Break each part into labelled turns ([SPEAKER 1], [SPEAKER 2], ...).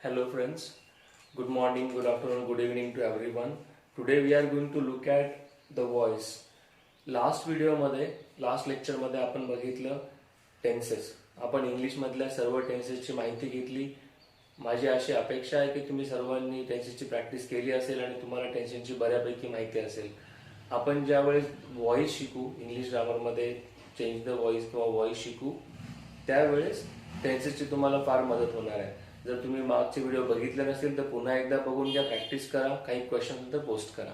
[SPEAKER 1] Hello friends, good morning, good afternoon, good evening to everyone. Today we are going to look at the voice. Last लेक्चरमध्ये आपण बघितलं tenses. आपण इंग्लिशमधल्या सर्व टेन्सेसची माहिती घेतली. माझी अशी अपेक्षा आहे की तुम्ही सर्वांनी टेन्सेसची प्रॅक्टिस केली असेल आणि तुम्हाला टेन्सेसची बऱ्यापैकी माहिती असेल. आपण ज्यावेळेस व्हॉइस शिकू, इंग्लिश ग्रामरमध्ये चेंज द व्हॉइस किंवा व्हॉइस शिकू, त्यावेळेस टेन्सेसची तुम्हाला फार मदत होणार आहे. जर तुम्ही मागचे व्हिडिओ बघितले नसेल तर पुन्हा एकदा बघून घ्या, प्रॅक्टिस करा, काही क्वेश्चन तर पोस्ट करा.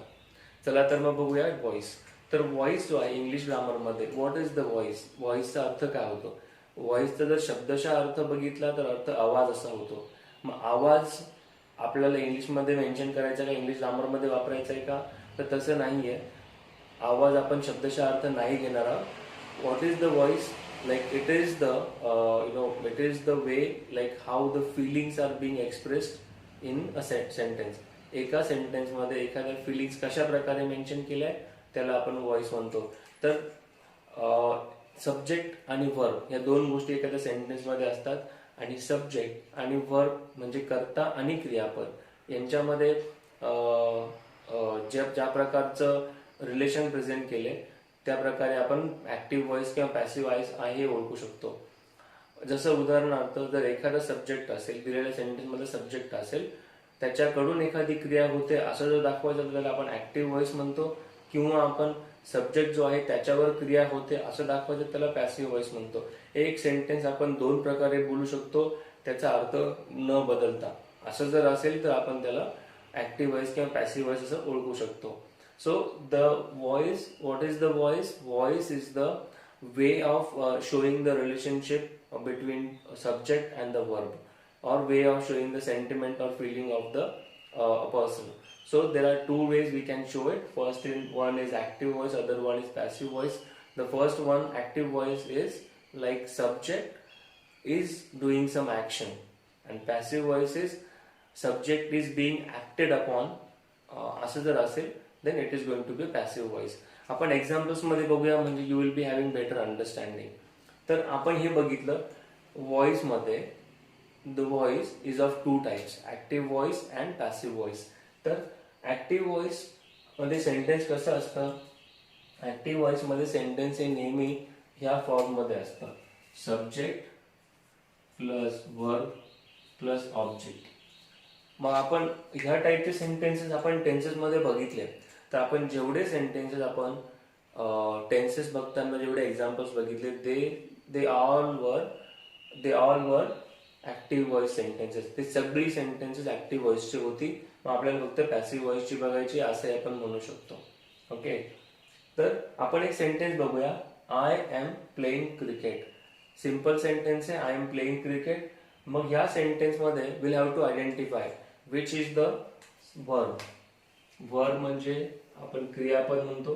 [SPEAKER 1] चला तर मग बघूया व्हॉइस. तर व्हॉइस जो आहे इंग्लिश ग्रामरमध्ये, व्हॉट इज द व्हॉइस, व्हॉइसचा अर्थ काय होतो. व्हॉइसचा जर शब्दशः अर्थ बघितला तर अर्थ आवाज असा होतो. मग आवाज आपल्याला इंग्लिशमध्ये मेन्शन करायचा का, इंग्लिश ग्रामरमध्ये वापरायचा आहे का, तर तसं नाहीये. आवाज आपण शब्दशः अर्थ नाही घेणार आहोत. What is the voice, like it is the it is the way like how the feelings are being expressed in a sentence. एका सेंटेन्स मध्ये एखाद्या फिलिंग्स कशा प्रकारे मेन्शन केल्या त्याला आपण व्हॉइस म्हणतो. तर सब्जेक्ट आणि वर्ब या दोन गोष्टी एखाद्या सेंटेन्स मध्ये असतात आणि सब्जेक्ट आणि वर्ब म्हणजे कर्ता आणि क्रियापद यांच्यामध्ये ज्या प्रकारचं रिलेशन प्रेझेंट केले त्या प्रकारे आपण ऍक्टिव्ह व्हॉइस किंवा पॅसिव्ह व्हॉइस आहे ओळखू शकतो. जसं उदाहरणार्थ जर एखादा सब्जेक्ट असेल, दिलेल्या सेंटेन्स मध्ये सब्जेक्ट असेल, त्याच्याकडून एखादी क्रिया होते असं जर दाखवायचं तर त्याला आपण ऍक्टिव्ह व्हॉइस म्हणतो. किंवा आपण सब्जेक्ट जो आहे त्याच्यावर क्रिया होते असं दाखवायचं त्याला पॅसिव्ह व्हॉइस म्हणतो. एक सेंटेन्स आपण दोन प्रकारे बोलू शकतो त्याचा अर्थ न बदलता. असं जर असेल तर आपण त्याला ऍक्टिव्ह व्हॉइस किंवा पॅसिव्ह व्हॉइस असं ओळखू शकतो. So the voice, what is the voice? Voice is the way of showing the relationship between subject and the verb, or way of showing the sentiment or feeling of the person. So there are two ways we can show it. One is active voice, other one is passive voice. The first one, active voice, is like subject is doing some action, and passive voice is subject is being acted upon. असं जर असेल then it is going to be a passive voice. आपण examples मध्ये बघूया म्हणजे you will be having better understanding. तर आपण हे बघितलं व्हॉइस मध्ये the voice is of two types, active voice and passive voice. तर ऍक्टिव्ह व्हॉइस मध्ये सेंटेन्स कसं असतं, ऍक्टिव्ह व्हॉइस मध्ये सेंटेन्स हे नेहमी ह्या फॉर्म मध्ये असतं, subject plus verb plus object. मग आपण ह्या टाईपचे सेंटेन्सेस आपण टेन्सेस मध्ये बघितले. तर आपण जेवढे सेंटेन्सेस आपण टेन्सेस बघताना जेवढे एक्झाम्पल्स बघितले they all were active voice sentences. ते सगळी सेंटेन्सेस ऍक्टिव्ह व्हॉइसची होती. मग आपल्याला फक्त पॅसिव्ह व्हॉइसची बघायची असं आपण म्हणू शकतो. ओके, तर आपण एक सेंटेन्स बघूया, I am playing cricket. Simple sentence आहे, आय एम प्लेइंग क्रिकेट. मग ह्या सेंटेन्स मध्ये will have to identify which is the verb. Verb म्हणजे आपण क्रियापद म्हणतो,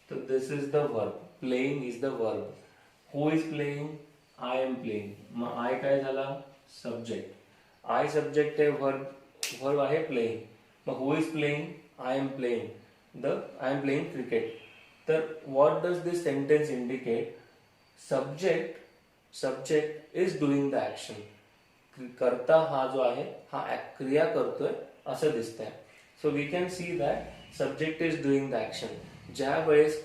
[SPEAKER 1] तर this is the verb. Playing is the verb. Who is playing, I am playing. मग आय काय झाला, सब्जेक्ट. आय सब्जेक्ट आहे, वर्ब आहे प्लेइंग. मग who is playing, I am playing I am playing cricket. तर what does this sentence indicate, subject is doing the action. करता हा जो आहे हा क्रिया करतोय असं दिसतंय. So we can see that subject is doing the action. ज्या वेळेस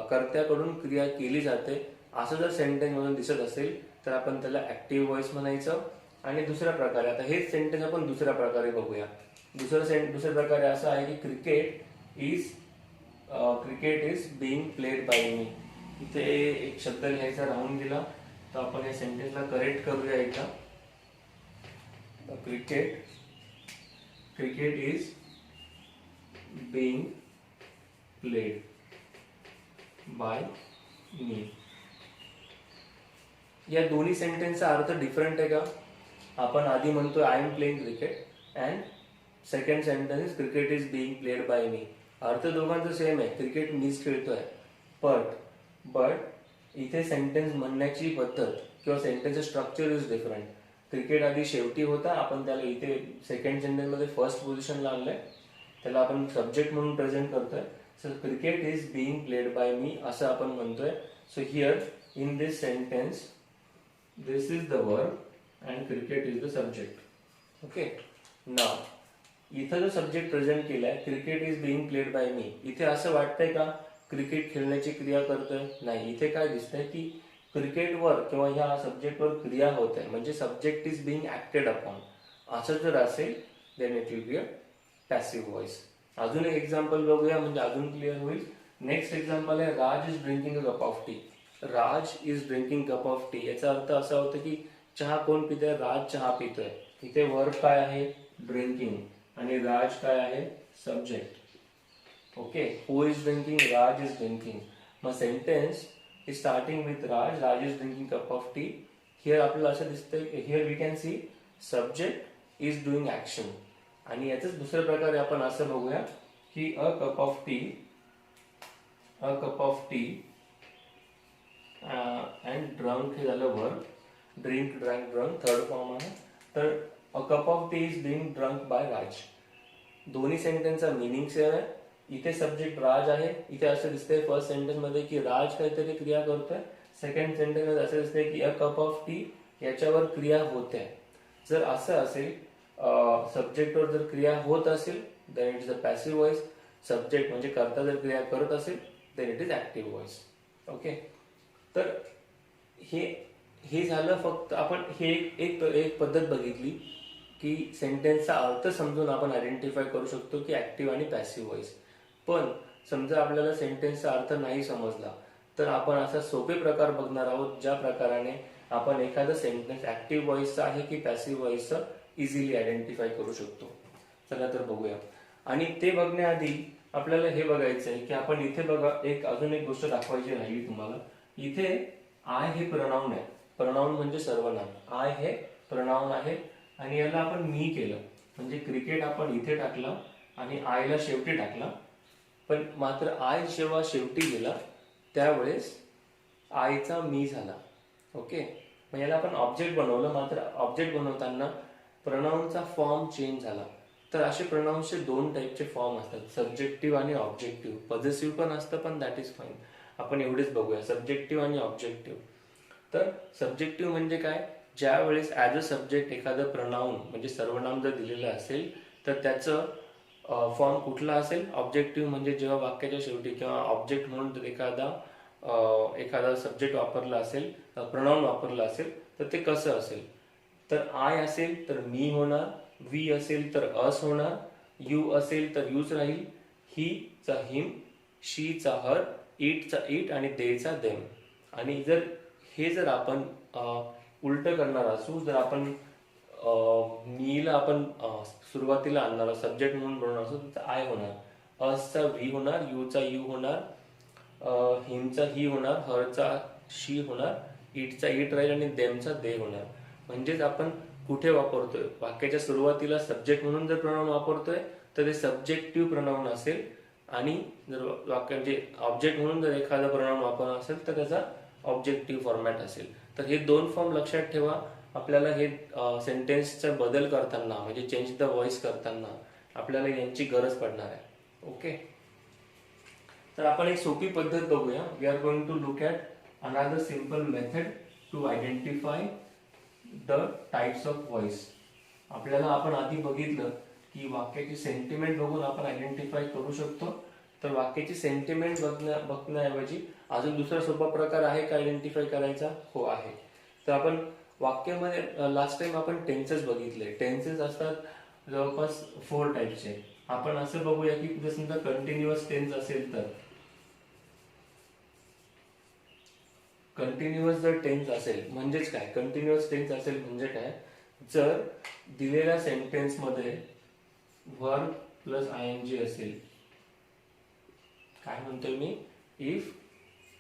[SPEAKER 1] कर्त्याकडून क्रिया केली जाते असं जर सेंटेन्स मधून दिसत असेल तर आपण त्याला ऍक्टिव्ह व्हॉइस म्हणायचं. आणि दुसऱ्या प्रकारे, आता हेच सेंटेन्स आपण दुसऱ्या प्रकारे बघूया. दुसऱ्या प्रकारे असं आहे की cricket is being played by me. इथे एक शब्द लिहायचा राहून गेला, तर आपण या सेंटेन्सला करेक्ट करूया एकदा. Cricket is being played by me. या दोन्ही सेंटेन्सचा अर्थ डिफरंट आहे का. आपण आधी म्हणतोय I am playing cricket and second sentence cricket is being played by me. अर्थ दोघांचा सेम आहे, क्रिकेट मीच खेळतोय. बट इथे सेंटेन्स म्हणण्याची पद्धत किंवा सेंटेन्सचं स्ट्रक्चर इज डिफरंट. क्रिकेट आधी शेवटी होता, आपण त्याला इथे सेकंड सेंटेन्स मध्ये फर्स्ट पोझिशनला आणलंय, त्याला आपण सब्जेक्ट म्हणून प्रेझेंट करतोय. So cricket is being played by me असं आपण म्हणतोय. So here in this sentence this is the verb and cricket is the subject. Okay. नाव इथं जो सब्जेक्ट प्रेझेंट केलाय, cricket is being played by me, इथे असं वाटतंय का क्रिकेट खेळण्याची क्रिया करतोय? नाही. इथे काय दिसतंय की क्रिकेटवर किंवा ह्या सब्जेक्टवर क्रिया होत आहे, म्हणजे subject is being acted upon. असं जर असेल then it will be a passive voice. अजून एक एक्झाम्पल बघूया म्हणजे अजून क्लिअर होईल. नेक्स्ट एक्झाम्पल आहे Raj is drinking a cup of tea. Raj is drinking cup of tea याचा अर्थ असा होतो की चहा कोण पितोय? राज चहा पितोय. इथे वर्ब काय आहे? ड्रिंकिंग. आणि राज काय आहे? Subject. Okay. Who is drinking? Raj is drinking. मग sentence is starting with Raj. Raj is drinking cup of tea. Here आपल्याला असं दिसतंय, here we can see subject is doing action. आणि याच दुसऱ्या प्रकारे आपण असं बघूया की a cup of tea, a cup of tea and drunk हे झालं verb. Drink, drank, drunk third form आहे. तर a cup of tea is Bing drunk by राज. दोन्ही सेंटेन्सचा मिनिंग सेम आहे. इथे सब्जेक्ट राज आहे. इथे असं दिसतंय फर्स्ट सेंटेन्स मध्ये की राज काहीतरी क्रिया करतोय. सेकंड सेंटेन्स मध्ये असं दिसतंय की अ कप ऑफ टी याच्यावर क्रिया होते. जर असं असेल, सब्जेक्टवर जर क्रिया होत असेल then it is a passive voice. Subject म्हणजे कर्ता जर क्रिया करत असेल then it is active voice. Okay. तर हे हे झालं फक्त आपण हे एक एक पद्धत बघितली की सेंटेन्सचा अर्थ समजून आपण आयडेंटिफाय करू शकतो की ऍक्टिव्ह आणि पॅसिव्ह व्हॉइस. पण समजा आपल्याला सेंटेन्सचा अर्थ नाही समजला तर आपण असा सोपे प्रकार बघणार आहोत ज्या प्रकाराने आपण एखादं सेंटेन्स ऍक्टिव्ह व्हॉइसचा आहे की पॅसिव्ह व्हॉइसचं इझिली आयडेंटिफाय करू शकतो. चला तर बघूया. आणि ते बघण्याआधी आपल्याला हे बघायचं आहे की आपण इथे बघा, एक अजून एक गोष्ट दाखवायची राहिली तुम्हाला. इथे आय हे प्रनाउन आहे. प्रनाउन म्हणजे सर्वनाम. आय हे प्रनाउन आहे आणि याला आपण मी केलं म्हणजे क्रिकेट आपण इथे टाकला आणि आयला शेवटी टाकला. पण मात्र आय जेव्हा शेवटी गेला त्यावेळेस आयचा मी झाला. ओके. मग याला आपण ऑब्जेक्ट बनवलं, मात्र ऑब्जेक्ट बनवताना प्रनाउनचा फॉर्म चेंज झाला. तर असे प्रनाउन्सचे दोन टाईपचे फॉर्म असतात, सब्जेक्टिव्ह आणि ऑब्जेक्टिव्ह. पॉझिटिव्ह पण असतं पण दॅट इज फाईन. आपण एवढेच बघूया, सब्जेक्टिव्ह आणि ऑब्जेक्टिव्ह. तर सब्जेक्टिव्ह म्हणजे काय? ज्या वेळेस ऍज अ सब्जेक्ट एखादं प्रनाउन म्हणजे सर्वनाम जर दिलेलं असेल तर त्याचं फॉर्म कुठला असेल? ऑब्जेक्टिव्ह. म्हणजे जेव्हा वाक्याच्या शेवटी किंवा ऑब्जेक्ट म्हणून जर एखादा सब्जेक्ट वापरला असेल, प्रनाउन वापरला असेल तर ते कसं असेल? तर आय असेल तर मी होणार, वी असेल तर अस होणार, यू असेल तर यूच राहील, ही चा हिम, शी चा हर, इट चा इट आणि दे चा देम. आणि जर आपण उलट करणार असू, जर आपण मीला आपण सुरुवातीला आणणार सब्जेक्ट म्हणून बनवणार असू तर आय होणार, असचा व्ही होणार, यूचा यू होणार, हिमचा ही होणार, हरचा शी होणार, इटचा इट राहील आणि देमचा दे होणार. म्हणजेच आपण कुठे वापरतोय? वाक्याच्या सुरुवातीला सब्जेक्ट म्हणून जर प्रनाउन वापरतोय तर ते सब्जेक्टिव्ह प्रनाउन असेल. आणि जर वाक्य म्हणजे ऑब्जेक्ट म्हणून जर एखादा प्रनाउन वापरणार असेल तर त्याचा ऑब्जेक्टिव्ह फॉर्मॅट असेल. तर हे दोन फॉर्म लक्षात ठेवा. आपल्याला हे सेंटेन्सचा बदल करताना म्हणजे चेंज द व्हॉइस करताना आपल्याला यांची गरज पडणार आहे. ओके. तर आपण एक सोपी पद्धत बघूया. We are going to look at another simple method to identify the types of voice. आपल्याला आपण आधी बघितलं की वाक्याची सेंटिमेंट बघून आपण आयडेंटिफाय करू शकतो. तर वाक्याची सेंटिमेंट बघण्याऐवजी अजून दुसरा सोपा प्रकार आहे का आयडेंटिफाय करायचा? हो आहे. तर आपण वाक्यामध्ये लास्ट टाइम आपण टेन्सेस बघितले. टेन्सेस असतात जवळपास 4 टाइपचे. आपण असं बघूया की जर समजा कंटिन्युअस टेन्स असेल तर कंटिन्युअस जर टेन्स असेल म्हणजेच काय? कंटिन्युअस टेन्स असेल म्हणजे काय? जर दिलेल्या सेंटेन्स मध्ये वर्ब प्लस आयएनजी असेल, काय म्हणतोय मी? If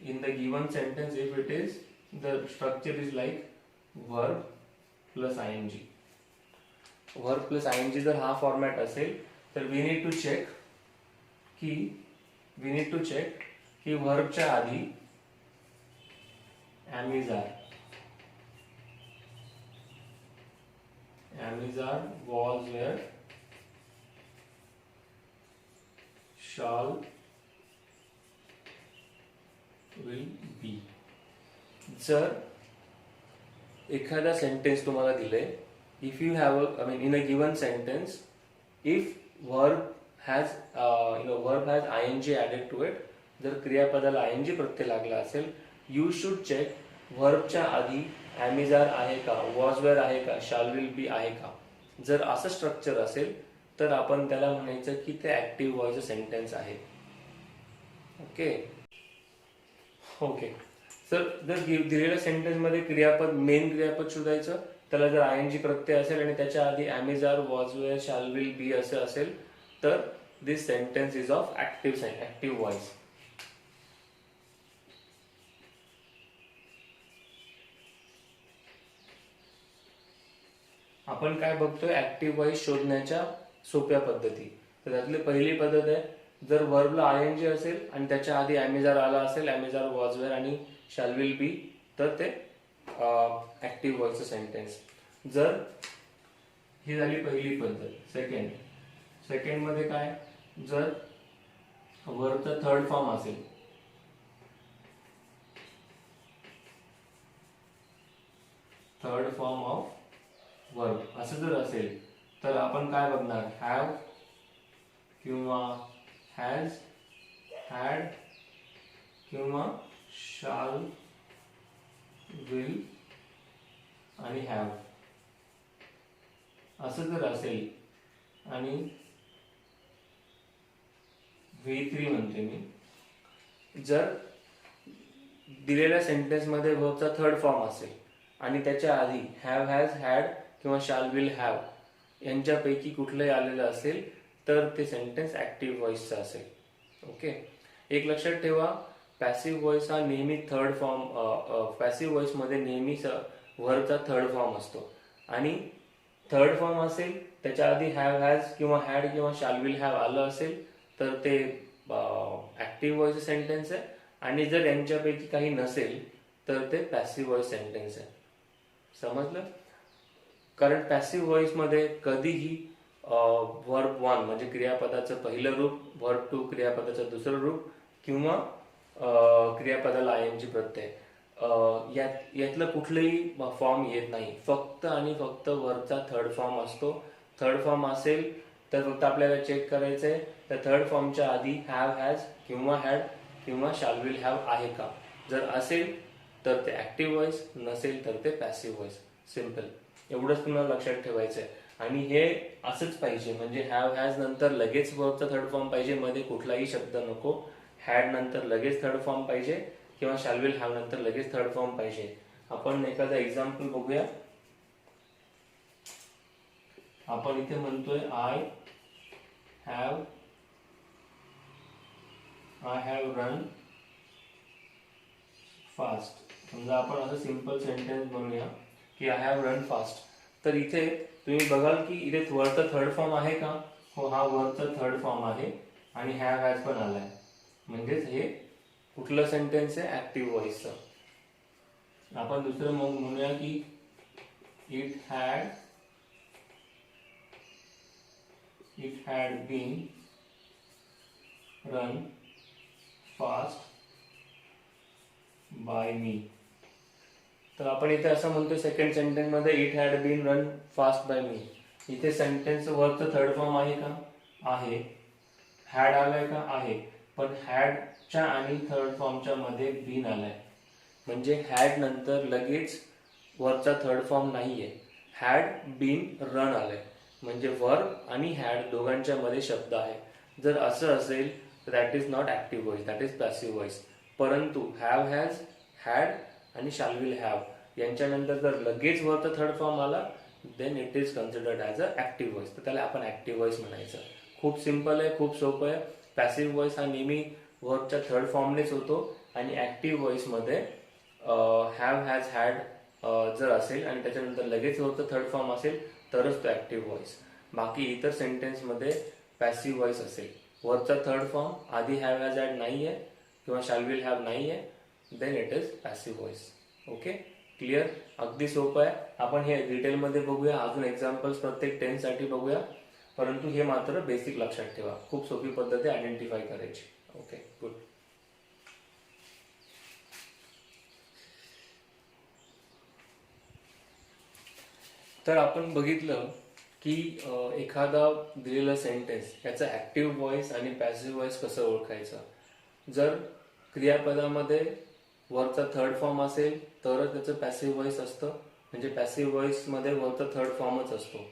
[SPEAKER 1] in the given sentence if it is the structure is like verb plus ING. Verb plus ING जर हा फॉर्मॅट असेल तर वी नीड टू चेक की वर्बच्या आधी Amizar was where shall will be. जर एखादा सेंटेन्स तुम्हाला दिले if you have in a given sentence, if verb has ing added to it, जर क्रियापदाला ing प्रत्यय लागला असेल, यू शुड चेक व्हर्बच्या आधी एम आहे का, वॉज वेअर आहे का, शाल विल बी आहे का. जर असं स्ट्रक्चर असेल तर आपण त्याला म्हणायचं की ते ऍक्टिव्ह व्हॉइस सेंटेन्स आहे. ओके सर, जर दिलेल्या सेंटेन्स मध्ये क्रियापद मेन क्रियापद शोधायचं, त्याला जर आयएनजी प्रत्यय असेल आणि त्याच्या आधी am is are, was were, shall will be असं असेल तर this sentence is of active voice. आपण काय बघतोय, ऍक्टिव्ह व्हॉइस शोधण्याच्या सोप्या पद्धती. तर त्यातली पहिली पद्धत आहे, जर वर्बला आयएनजी असेल आणि त्याच्या आधी एमिजार आला असेल, एमिजार, वॉज वेअर आणि शाल विल बी, तर ते ऍक्टिव्ह व्हॉइसचं सेंटेन्स. जर ही झाली पहिली पद्धत. सेकंड मध्ये काय, जर वर्बचा थर्ड फॉर्म असेल, थर्ड फॉर्म ऑफ वर्ब असं जर असेल तर आपण काय बघणार, हॅव किंवा हॅज, हॅड किंवा शाल, विल आणि हॅव असं जर असेल आणि V3 म्हणते मी, जर दिलेल्या सेंटेन्स मध्ये वर्बचा थर्ड फॉर्म असेल आणि त्याच्या आधी हॅव, हॅज, हॅड किंवा शाल, विल, हॅव यांच्यापैकी कुठलंही आलेलं असेल तर ते सेंटेन्स ऍक्टिव्ह व्हॉइसचा असेल. ओके, एक लक्षात ठेवा, पॅसिव्ह व्हॉइस हा नेहमी थर्ड फॉर्म, पॅसिव्ह व्हॉइस मध्ये नेहमी वर्बचा थर्ड फॉर्म असतो आणि थर्ड फॉर्म असेल त्याच्या आधी हॅव, हॅज किंवा हॅड किंवा शाल, विल, हॅव आलं असेल तर ते ऍक्टिव्ह व्हॉइस सेंटेन्स आहे आणि जर यांच्यापैकी काही नसेल तर ते पॅसिव्ह व्हॉइस सेंटेन्स आहे. समजलं? कारण पॅसिव्ह व्हॉइस मध्ये कधीही वर्ब 1 म्हणजे क्रियापदाचं पहिलं रूप, वर्ब 2 क्रियापदाचं दुसरं रूप किंवा क्रियापदाला आयएनजी प्रत्यय यातलं कुठलंही फॉर्म येत नाही. फक्त आणि फक्त वर्बचा थर्ड फॉर्म असतो. थर्ड फॉर्म असेल तर फक्त आपल्याला चेक करायचंय त्या थर्ड फॉर्मच्या आधी हॅव, हॅज किंवा हॅड किंवा शाल, विल, हॅव आहे का. जर असेल तर ते ऍक्टिव्ह व्हॉइस, नसेल तर ते पॅसिव्ह व्हॉइस. सिंपल, एवढंच तुम्हाला लक्षात ठेवायचंय. आणि हे असंच पाहिजे, म्हणजे हॅव, हॅज नंतर लगेच वर्बचा थर्ड फॉर्म पाहिजे, मध्ये कुठलाही शब्द नको. हॅड नंतर लगेच थर्ड फॉर्म पाहिजे किंवा शाल, विल, हॅव नंतर लगेच थर्ड फॉर्म पाहिजे. आपण एखादा एक्झाम्पल बघूया. आपण इथे म्हणतोय आय हॅव रन फास्ट. समजा आपण असं सिंपल सेंटेन्स बनवूया की आय हॅव रन फास्ट. तर इथे तुम्ही बघाल की इथे वर्बचा थर्ड फॉर्म आहे का. हो, हा वर्बचा थर्ड फॉर्म आहे आणि हॅव, हॅज पण आलाय. म्हणजेच हे कुठलं सेंटेन्स आहे, ऍक्टिव्ह व्हॉइसचं. आपण दुसरं मग म्हणूया की it had been run fast by me. तर आपण इथे असं म्हणतो सेकंड सेंटेन्स मध्ये it had been run fast by me. इथे सेंटेन्स वर्बचं थर्ड फॉर्म आहे का, आहे. हॅड आलाय का, आहे. पण हॅडच्या आणि थर्ड फॉर्मच्या मध्ये बीन आलाय, म्हणजे हॅड नंतर लगेच वर्बचा थर्ड फॉर्म नाहीये. हॅड बीन रन आलाय, म्हणजे वर्ब आणि हॅड दोघांच्या मध्ये शब्द आहे. जर असं असेल तर that is not active voice, that is passive voice. परंतु हॅव, हॅज, हॅड आणि शाल, विल, हॅव यांच्यानंतर जर लगेच वर्बचा थर्ड फॉर्म आला then it is considered as a active voice. तर त्याला आपण ऍक्टिव्ह व्हॉइस म्हणायचं. खूप सिंपल आहे, खूप सोपं आहे. पॅसिव्ह व्हॉइस हा नेहमी वर्बच्या थर्ड फॉर्मनेच होतो आणि ऍक्टिव्ह व्हॉइस मध्ये हॅव, हॅज, हॅड जर असेल आणि त्याच्यानंतर लगेच वर्बचा थर्ड फॉर्म असेल तरच तो ऍक्टिव्ह व्हॉइस. बाकी इतर सेंटेन्स मध्ये पॅसिव्ह व्हॉइस असेल, वर्बचा थर्ड फॉर्म आधी हॅव, हॅज, हॅड नाहीये किंवा शाल, विल, हॅव नाहीये, then it is passive voice. Okay, clear? अगदी सोपं आहे. आपण हे डिटेलमध्ये बघूया, अजून एक्झाम्पल्स प्रत्येक टेन्स साठी बघूया, परंतु हे मात्र बेसिक लक्षात ठेवा. खूप सोपी पद्धत आहे आयडेंटिफाय करायची. Okay, good. तर आपण बघितलं की एखादा दिलेला सेंटेन्स याचा ऍक्टिव्ह व्हॉइस आणि पॅसिव्ह व्हॉइस कसं ओळखायचं. जर क्रियापदामध्ये वरचा थर्ड फॉर्म असेल तरच त्याचं पॅसिव्ह व्हॉइस असतं, म्हणजे पॅसिव्ह व्हॉइस मध्ये वरचा थर्ड फॉर्मच असतो.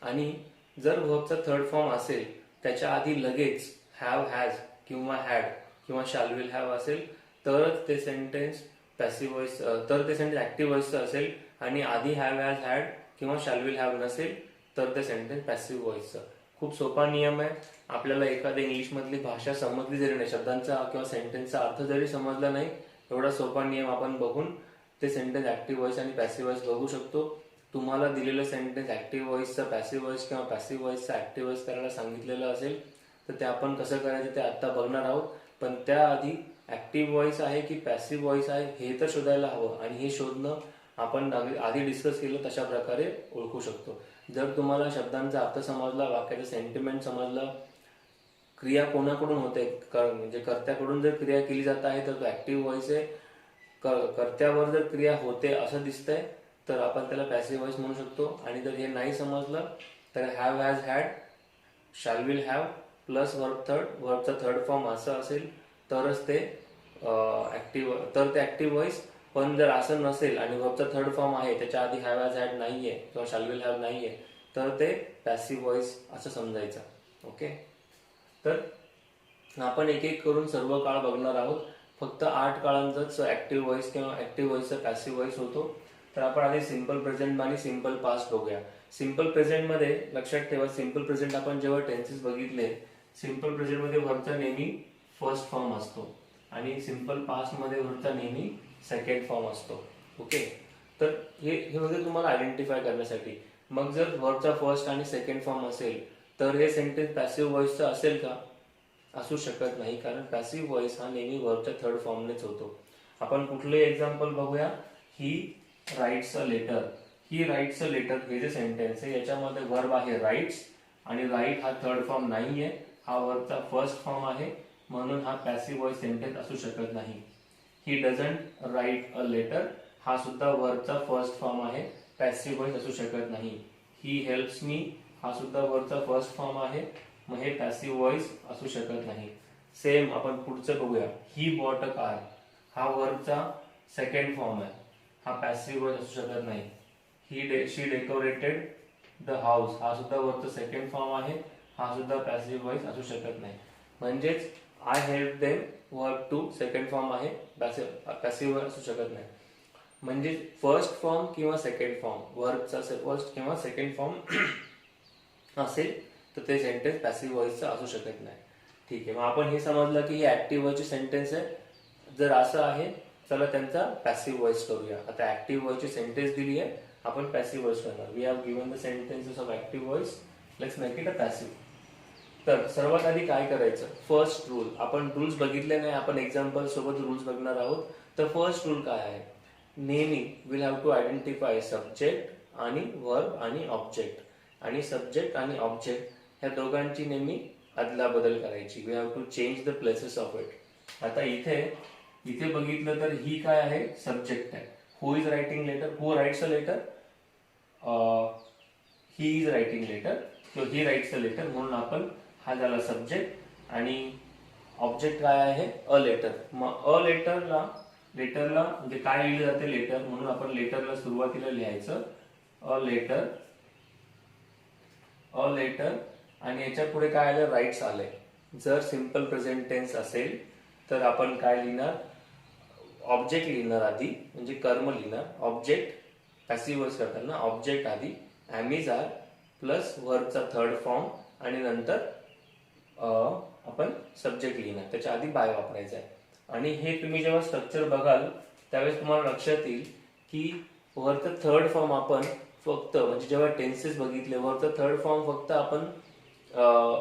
[SPEAKER 1] आणि जर व्हर्बचा थर्ड फॉर्म असेल त्याच्या आधी लगेच हॅव, हॅज किंवा हॅड किंवा शॅल विल हॅव असेल तरच ते सेंटेन्स पॅसिव्ह व्हॉइस, तर ते सेंटेन्स ऍक्टिव्ह व्हॉइसचं असेल. आणि आधी हॅव, हॅज, हॅड किंवा शॅल विल हॅव नसेल तर ते सेंटेन्स पॅसिव्ह व्हॉइसचं. खूप सोपा नियम आहे. आपल्याला एखाद्या इंग्लिश मधली भाषा समजली जरी नाही, शब्दांचा किंवा सेंटेन्सचा अर्थ जरी समजला नाही, एवढा सोपा नियम आपण बघून ते सेंटेन्स ऍक्टिव्ह व्हॉइस आणि पॅसिव्ह व्हॉइस बघू शकतो. तुम्हाला दिलेलं सेंटेन्स ऍक्टिव्ह व्हॉइसचा पॅसिव्ह व्हॉइस किंवा पॅसिव्ह व्हॉइसचा ऍक्टिव्ह व्हॉइस करायला सांगितलेलं असेल तर ते आपण कसं करायचं ते आता बघणार आहोत. पण त्याआधी ऍक्टिव्ह व्हॉइस आहे की पॅसिव्ह व्हॉइस आहे हे तर शोधायला हवं, आणि हे शोधणं आपण आधी डिस्कस केलं तशा प्रकारे ओळखू शकतो. जर तुम्हाला शब्दांचा अर्थ समजला, वाक्याचं सेंटिमेंट समजलं, क्रिया कोणाकडून होते, म्हणजे कर्त्याकडून जर क्रिया केली जात आहे तर तो ऍक्टिव्ह व्हॉइस आहे. कर्त्यावर जर क्रिया होते असं दिसतंय तर आपण त्याला पॅसिव्ह व्हॉइस म्हणू शकतो. आणि जर हे नाही समजलं तर have, has, had, shall will have plus वर्बचा थर्ड फॉर्म असं असेल तरच ते ऍक्टिव्ह व्हॉइस. पण जर असं नसेल आणि वर्बचा थर्ड फॉर्म आहे, त्याच्या आधी हॅव, हॅज, हॅड नाहीये किंवा शॅल विल हॅव नाहीये तर ते पॅसिव्ह व्हॉइस असं समजायचं. ओके, तर आपण एक एक करून सर्व काळ बघणार आहोत. फक्त 8 काळांचाच ऍक्टिव्ह व्हॉइस किंवा ऍक्टिव्ह व्हॉइसचा पॅसिव्ह व्हॉइस होतो. तर आपण आधी सिंपल प्रेझेंट आणि सिंपल पास्ट बघूया. सिंपल प्रेझेंट मध्ये लक्षात ठेवा, सिंपल प्रेझेंट आपण जेव्हा टेन्सेस बघितले, सिंपल प्रेझेंट मध्ये वर्बचा नेहमी फर्स्ट फॉर्म असतो आणि सिंपल पास्ट मध्ये वर्बचा नेहमी सेकंड फॉर्म असतो. ओके, तर हे वगैरे तुम्हाला आयडेंटिफाय करण्यासाठी. मग जर वर्बचा फर्स्ट आणि सेकंड फॉर्म असेल तर हे सेंटेन्स पॅसिव्ह व्हॉइसचं असेल का? असू शकत नाही, कारण पॅसिव्ह व्हॉइस हा नेहमी वर्बच्या थर्ड फॉर्मनेच होतो. आपण कुठले एक्झाम्पल बघूया. He writes a letter. He writes a letter हे जे सेंटेन्स आहे याच्यामध्ये वर्ब आहे राईट्स, आणि राईट हा थर्ड फॉर्म नाहीये, हा वर्बचा फर्स्ट फॉर्म आहे, म्हणून हा पॅसिव्ह व्हॉइस सेंटेन्स असू शकत नाही. He doesn't write a letter हा सुद्धा वर्बचा फर्स्ट फॉर्म आहे, पॅसिव्ह व्हॉइस असू शकत नाही. ही हेल्प्स मी हा सुद्धा वर्बचा फर्स्ट फॉर्म आहे, मग हे पॅसिव्ह व्हॉइस असू शकत नाही. सेम आपण पुढचं बघूया. ही बॉट अ कार हा वर्बचा सेकंड फॉर्म आहे, हा पॅसिव्ह व्हॉइस असू शकत नाही. शी डेकोरेटेड द हाऊस हा सुद्धा वर्बचा सेकंड फॉर्म आहे, हा सुद्धा पॅसिव्ह व्हॉइस असू शकत नाही. म्हणजेच I help them verb two second form आहे, पॅसिव्ह व्हॉइस असू शकत नाही. म्हणजे फर्स्ट फॉर्म किंवा सेकंड फॉर्म, वर्बचा फर्स्ट किंवा सेकंड फॉर्म असेल तर ते सेंटेन्स पॅसिव्ह व्हॉइसचं असू शकत नाही. ठीक आहे, मग आपण हे समजलं की हे ऍक्टिव्ह व्हॉइसचे सेंटेन्स आहे. जर असं आहे चला त्यांचा पॅसिव्ह व्हॉइस करूया. आता ऍक्टिव्ह व्हॉइसची सेंटेन्स दिली आहे, आपण पॅसिव्ह व्हॉइस करणार. We have given the sentences of active voice, let's make it a passive. तर सर्वात आधी काय करायचं, फर्स्ट रूल. आपण रूल्स बघितले नाही, आपण एक्झाम्पल सोबत रूल्स बघणार आहोत. तर फर्स्ट रूल काय आहे, नेहमी will have to identify subject आणि वर्ब आणि ऑब्जेक्ट, आणि सब्जेक्ट आणि ऑब्जेक्ट ह्या दोघांची नेहमी अदलाबदल करायची. We have to change the places of it. आता इथे बघितलं तर ही काय आहे, सब्जेक्ट आहे. Who is writing letter, who writes a letter, he is writing letter किंवा ही राइट्स अ लेटर, म्हणून आपण हा झाला सब्जेक्ट. आणि ऑब्जेक्ट काय आहे, अ लेटर. मग अ लेटरला म्हणजे काय लिहिलं जाते, लेटर, म्हणून आपण लेटरला सुरुवातीला लिहायचं अ लेटर, आणि याच्या पुढे काय आलं, राईट्स आले. जर सिंपल प्रेझेंट टेन्स असेल तर आपण काय लिहिणार, ऑब्जेक्ट लिहिणार आधी, म्हणजे कर्म लिहिणार. ऑब्जेक्ट पॅसिव्ह व्हॉइस करताना ऑब्जेक्ट आधी, एम इज आर प्लस वर्बचा थर्ड फॉर्म, आणि नंतर आपण सब्जेक्ट लिहिणार. त्याच्या आधी बाय वापरायचा आहे. आणि हे तुम्ही जेव्हा स्ट्रक्चर बघाल त्यावेळेस तुम्हाला लक्षात येईल की वरचा थर्ड फॉर्म आपण फक्त, म्हणजे जेव्हा टेन्सेस बघितले वरचा थर्ड फॉर्म फक्त आपण have,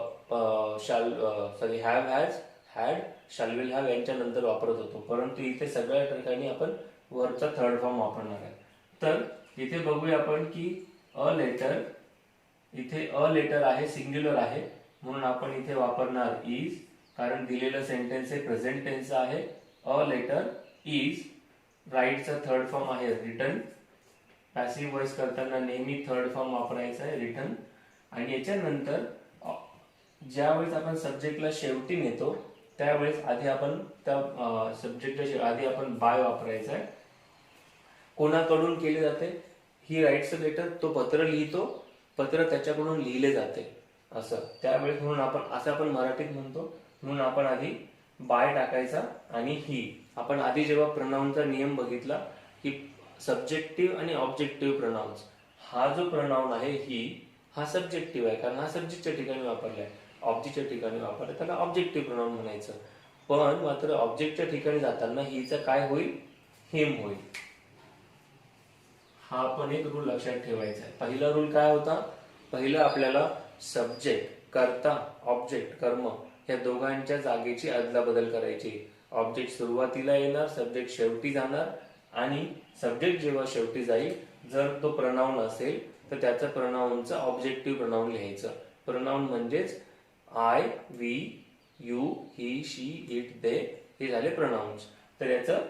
[SPEAKER 1] has, had, shall will have यांच्या नंतर वापरत होतो, परंतु इथे सगळ्या ठिकाणी आपण वरचा थर्ड फॉर्म वापरणार आहे. तर इथे बघूया आपण की अ लेटर, इथे अ लेटर आहे, सिंग्युलर आहे, म्हणून आपण इथे वापरणार इज, कारण दिलेलं सेंटेन्स हे प्रेझेंट टेन्स आहे. अ लेटर इज, राईटचा थर्ड फॉर्म आहे रिटन, पॅसिव्ह व्हॉइस करताना नेहमी थर्ड फॉर्म वापरायचा आहे रिटन. आणि याच्यानंतर ज्यावेळेस आपण सब्जेक्टला शेवटी नेतो त्यावेळेस आधी आपण त्या सब्जेक्टच्या आधी आपण बाय वापरायचा आहे. कोणाकडून केले जाते? ही राईट्स अ लेटर, तो पत्र लिहितो, पत्र त्याच्याकडून लिहिले जाते असं. त्यावेळेस म्हणून आपण मराठीत म्हणतो, म्हणून आपण आधी बाय टाकायचा. आणि ही आपण आधी जेव्हा प्रोनाउनचा नियम बघितला की सब्जेक्टिव्ह आणि ऑब्जेक्टिव्ह प्रोनाउन्स, हा जो प्रोनाउन आहे ही, हा सब्जेक्टिव्ह आहे कारण हा सब्जेक्टच्या ठिकाणी वापरलाय. ऑब्जेक्टच्या ठिकाणी वापरलाय त्याला ऑब्जेक्टिव्ह प्रोनाउन म्हणायचं. पण मात्र ऑब्जेक्टच्या ठिकाणी जाताना हिचं काय होईल? हिम होईल. हा पण एक रूल लक्षात ठेवायचा आहे. पहिला रूल काय होता? पहिलं आपल्याला सब्जेक्ट, कर्ता, ऑब्जेक्ट, कर्म या दोघांच्या जागेची अदलाबदल करायची. ऑब्जेक्ट सुरुवातीला येणार, सब्जेक्ट शेवटी जाणार. आणि सब्जेक्ट जेव्हा शेवटी जाईल, जर तो प्रोनाउन असेल तर त्याचं प्रोनाउनचं ऑब्जेक्टिव्ह प्रोनाउन लिहायचं. प्रोनाउन म्हणजेच I, we, you, he, she, it, they हे झाले प्रोनाउन्स. तर याचं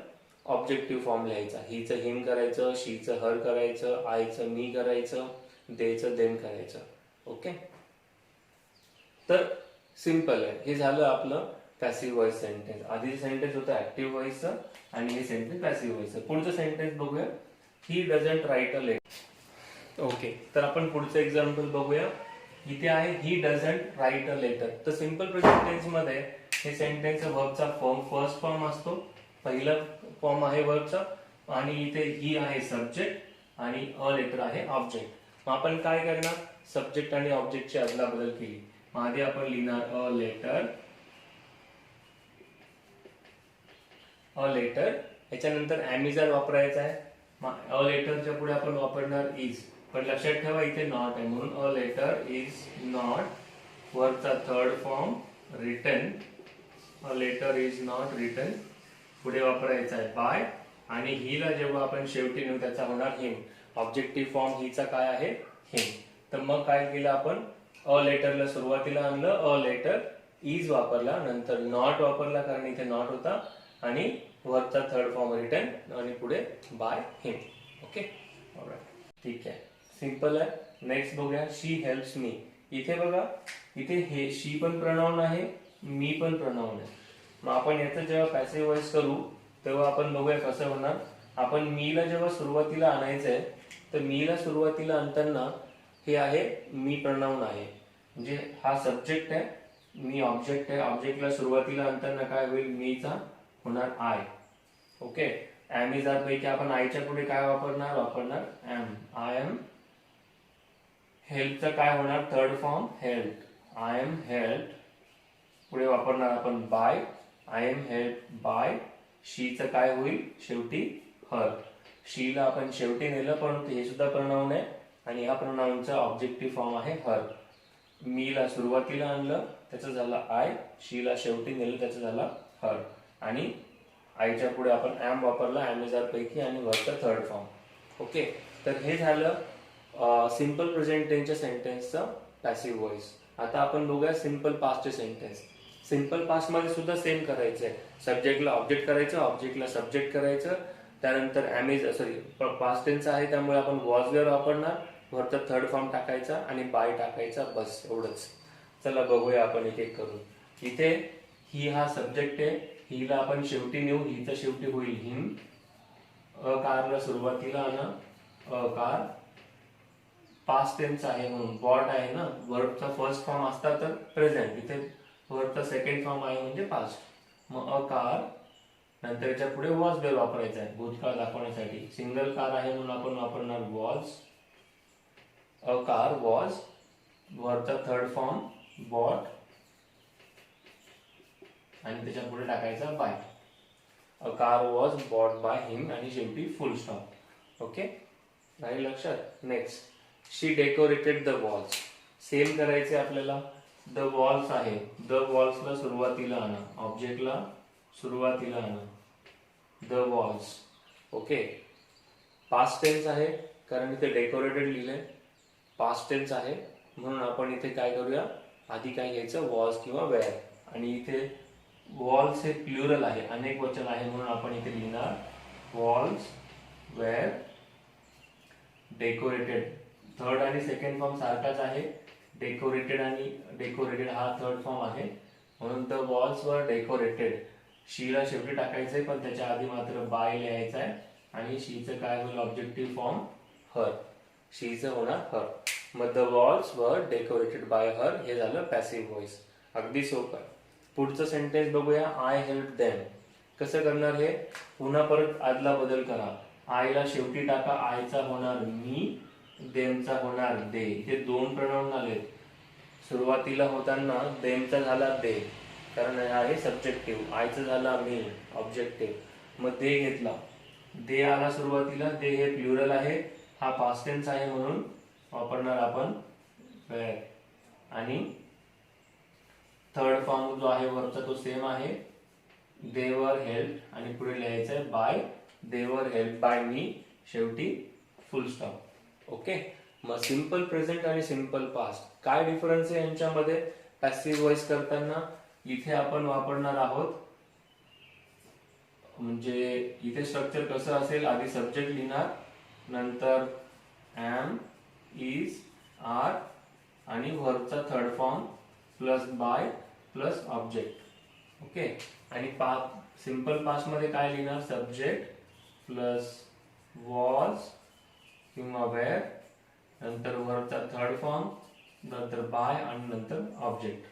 [SPEAKER 1] ऑब्जेक्टिव्ह फॉर्म लिहायचा. हिचं हिम करायचं, शीचं हर करायचं, आयचं मी करायचं, देचं देम करायचं. ओके, तर सिंपल आहे. हे झालं आपलं पॅसिव्ह व्हॉइस सेंटेन्स. आधीचे सेंटेन्स होतं ऍक्टिव्ह व्हॉइसचं आणि हे सेंटेन्स पॅसिव्ह व्हॉइसचं. पुढचं सेंटेन्स बघूया. He doesn't write a letter. Okay, तर आपण पुढचं एक्झाम्पल बघूया. इथे आहे he doesn't write a letter. तर सिंपल प्रेझेंट टेन्स मध्ये हे सेंटेन्स व्हर्बचा फर्स्ट फॉर्म असतो. पहिला फॉर्म आहे वर्बचा. आणि इथे ही आहे सब्जेक्ट आणि अ लेटर आहे ऑब्जेक्ट. मग आपण काय करणार? सब्जेक्ट आणि ऑब्जेक्टची अदलाबदल केली. मग आधी आपण लिहिणार अ लेटर, अ लेटर. याच्यानंतर ॲमिजर वापरायचा आहे. मग अ लेटरच्या पुढे आपण वापरणार इज. पण लक्षात ठेवा इथे नॉट आहे, म्हणून अ लेटर इज नॉट. वर्बचा third form written, a letter is not written. पुढे वापरायचा आहे बाय. आणि हिला जेव्हा आपण शेवटी नेऊ त्याचा होणार हिम. ऑब्जेक्टिव्ह फॉर्म हिचा काय आहे? हिम. तर मग काय केलं आपण? अ लेटरला सुरुवातीला आणलं, अ लेटर, इज वापरला, नंतर नॉट वापरला कारण इथे नॉट होता, आणि वरचा थर्ड फॉर्म रिटन, आणि पुढे बाय हिम. ओके, ठीक आहे, सिंपल आहे. नेक्स्ट बघूया. शी हेल्प्स मी. इथे बघा, इथे हे शी पण प्रोनाउन आहे, मी पण प्रोनाउन आहे. मग आपण याचं जेव्हा पॅसिव्ह व्हॉइस करू तेव्हा आपण बघूया कसं होणार. आपण मीला जेव्हा सुरुवातीला आणायचंय तर मीला सुरुवातीला आणताना हे आहे मी प्रोनाउन आहे, म्हणजे हा सब्जेक्ट आहे, मी ऑब्जेक्ट आहे. ऑब्जेक्टला सुरुवातीला आणताना काय होईल? मीचा होणार I. Okay, am is are पैकी आपण आयच्या पुढे काय वापरणार एम. I am. हेल्पचा काय होणार? Third form help. I am help. पुढे वापरणार आपण by. I am help by. शीचं काय होईल शेवटी? हर. शीला आपण शेवटी नेलं परंतु हे सुद्धा प्रोनाउन आहे आणि ह्या प्रोनाउनचा ऑब्जेक्टिव्ह फॉर्म आहे हर. मीला सुरुवातीला आणलं त्याचं झालं आय, शीला शेवटी नेलं त्याचं झालं हर, आणि आयच्या पुढे आपण एम वापरला एमेजार पैकी आणि वरचा थर्ड फॉर्म. ओके, तर हे झालं सिंपल प्रेझेंट टेन्सच्या सेंटेन्सचं पॅसिव्ह व्हॉइस. आता आपण बघूया सिंपल पास्टचे सेंटेन्स. सिंपल पास्ट मध्ये सुद्धा सेम करायचंय. सब्जेक्टला ऑब्जेक्ट करायचं, ऑब्जेक्टला सब्जेक्ट करायचं, त्यानंतर पास्ट टेन्स आहे त्यामुळे आपण वॉज वेअर वापरणार, वरचा थर्ड फॉर्म टाकायचा आणि बाय टाकायचा, बस एवढंच. चला बघूया आपण एक एक करून. इथे ही हा सब्जेक्ट आहे, हिला आपण शेवटी नेऊ, हिचं शेवटी होईल हिम. अकारला सुरुवातीला आणा, अकार. पास्ट टेन्स आहे म्हणून बॉट आहे ना, वर्बचा फर्स्ट फॉर्म असता तर प्रेझेंट, इथे वर्बचा सेकंड फॉर्म आहे म्हणजे पास्ट. मग अकार, नंतर याच्या पुढे वॉज वेअर वापरायचा आहे भूतकाळ दाखवण्यासाठी. सिंगल कार आहे म्हणून आपण वापरणार वॉज. अ कार वॉज, वरचा थर्ड फॉर्म बॉट आणि त्याच्या पुढे टाकायचा by. A car was bought by him आणि शेवटी फुल स्टॉप. ओके, राहील लक्षात. Next, she decorated the walls. Same करायचे आपल्याला. द वॉल्स आहे, द वॉल्सला सुरुवातीला आणा, ऑब्जेक्टला सुरुवातीला आणा, the walls. Okay, past tense आहे कारण इथे डेकोरेटेड लिहिलंय, पास्ट टेन्स आहे म्हणून आपण इथे काय करूया, आधी काय घ्यायचं वॉज किंवा वेअर. आणि इथे वॉल्स हे प्लुरल आहे, अनेक वचन आहे म्हणून आपण इथे लिहिणार वॉल्स वेअर. डेकोरेटेड, थर्ड आणि सेकंड फॉर्म सारखाच आहे, डेकोरेटेड आणि डेकोरेटेड हा थर्ड फॉर्म आहे, म्हणून द वॉल्स वर डेकोरेटेड. शीला शेवटी टाकायचंय पण त्याच्या आधी मात्र बाय लिहायचं आहे आणि शीचं काय होईल ऑब्जेक्टिव्ह फॉर्म हर, शीचं होणार हर. मग द वॉल्स वर डेकोरेटेड बाय हर हे झालं पॅसिव्ह व्हॉइस. अगदी सोपं. पुढचं सेंटेन्स बघूया. I help them. कसं करणार हे, पुन्हा परत आदला बदल करा. आयला शेवटी टाका, आयचा होणार मी, देमचा होणार दे. इथे दोन प्रोनाउन आले. सुरुवातीला होताना देमचा झाला दे कारण आहे सब्जेक्टिव्ह, आयचं झाला मी ऑब्जेक्टिव्ह, मग दे घेतला, दे आला सुरुवातीला, दे हे प्लुरल आहे, हा पास्ट टेन्स आहे म्हणून वापरणार आपण वेअर. आणि थर्ड फॉर्म जो आहे वरचा तो सेम आहे, दे वर हेल्प आणि पुढे लिहायचं आहे बाय, दे वर हेल्प बाय मी, शेवटी फुल स्टॉप. ओके. मग सिंपल प्रेझेंट आणि सिंपल पास्ट काय डिफरन्स आहे यांच्यामध्ये पॅसिव्ह व्हॉइस करताना. इथे आपण वापरणार आहोत, म्हणजे इथे स्ट्रक्चर कसं असेल, आधी सब्जेक्ट लिहिणार, नंतर एम, इज, आर आणि वरचा third form plus by plus object. Okay. आणि सिंपल पास्ट मध्ये काय लिहिणार, सब्जेक्ट प्लस वॉज किंवा वेअर, नंतर वरचा थर्ड फॉर्म, नंतर बाय आणि नंतर ऑब्जेक्ट.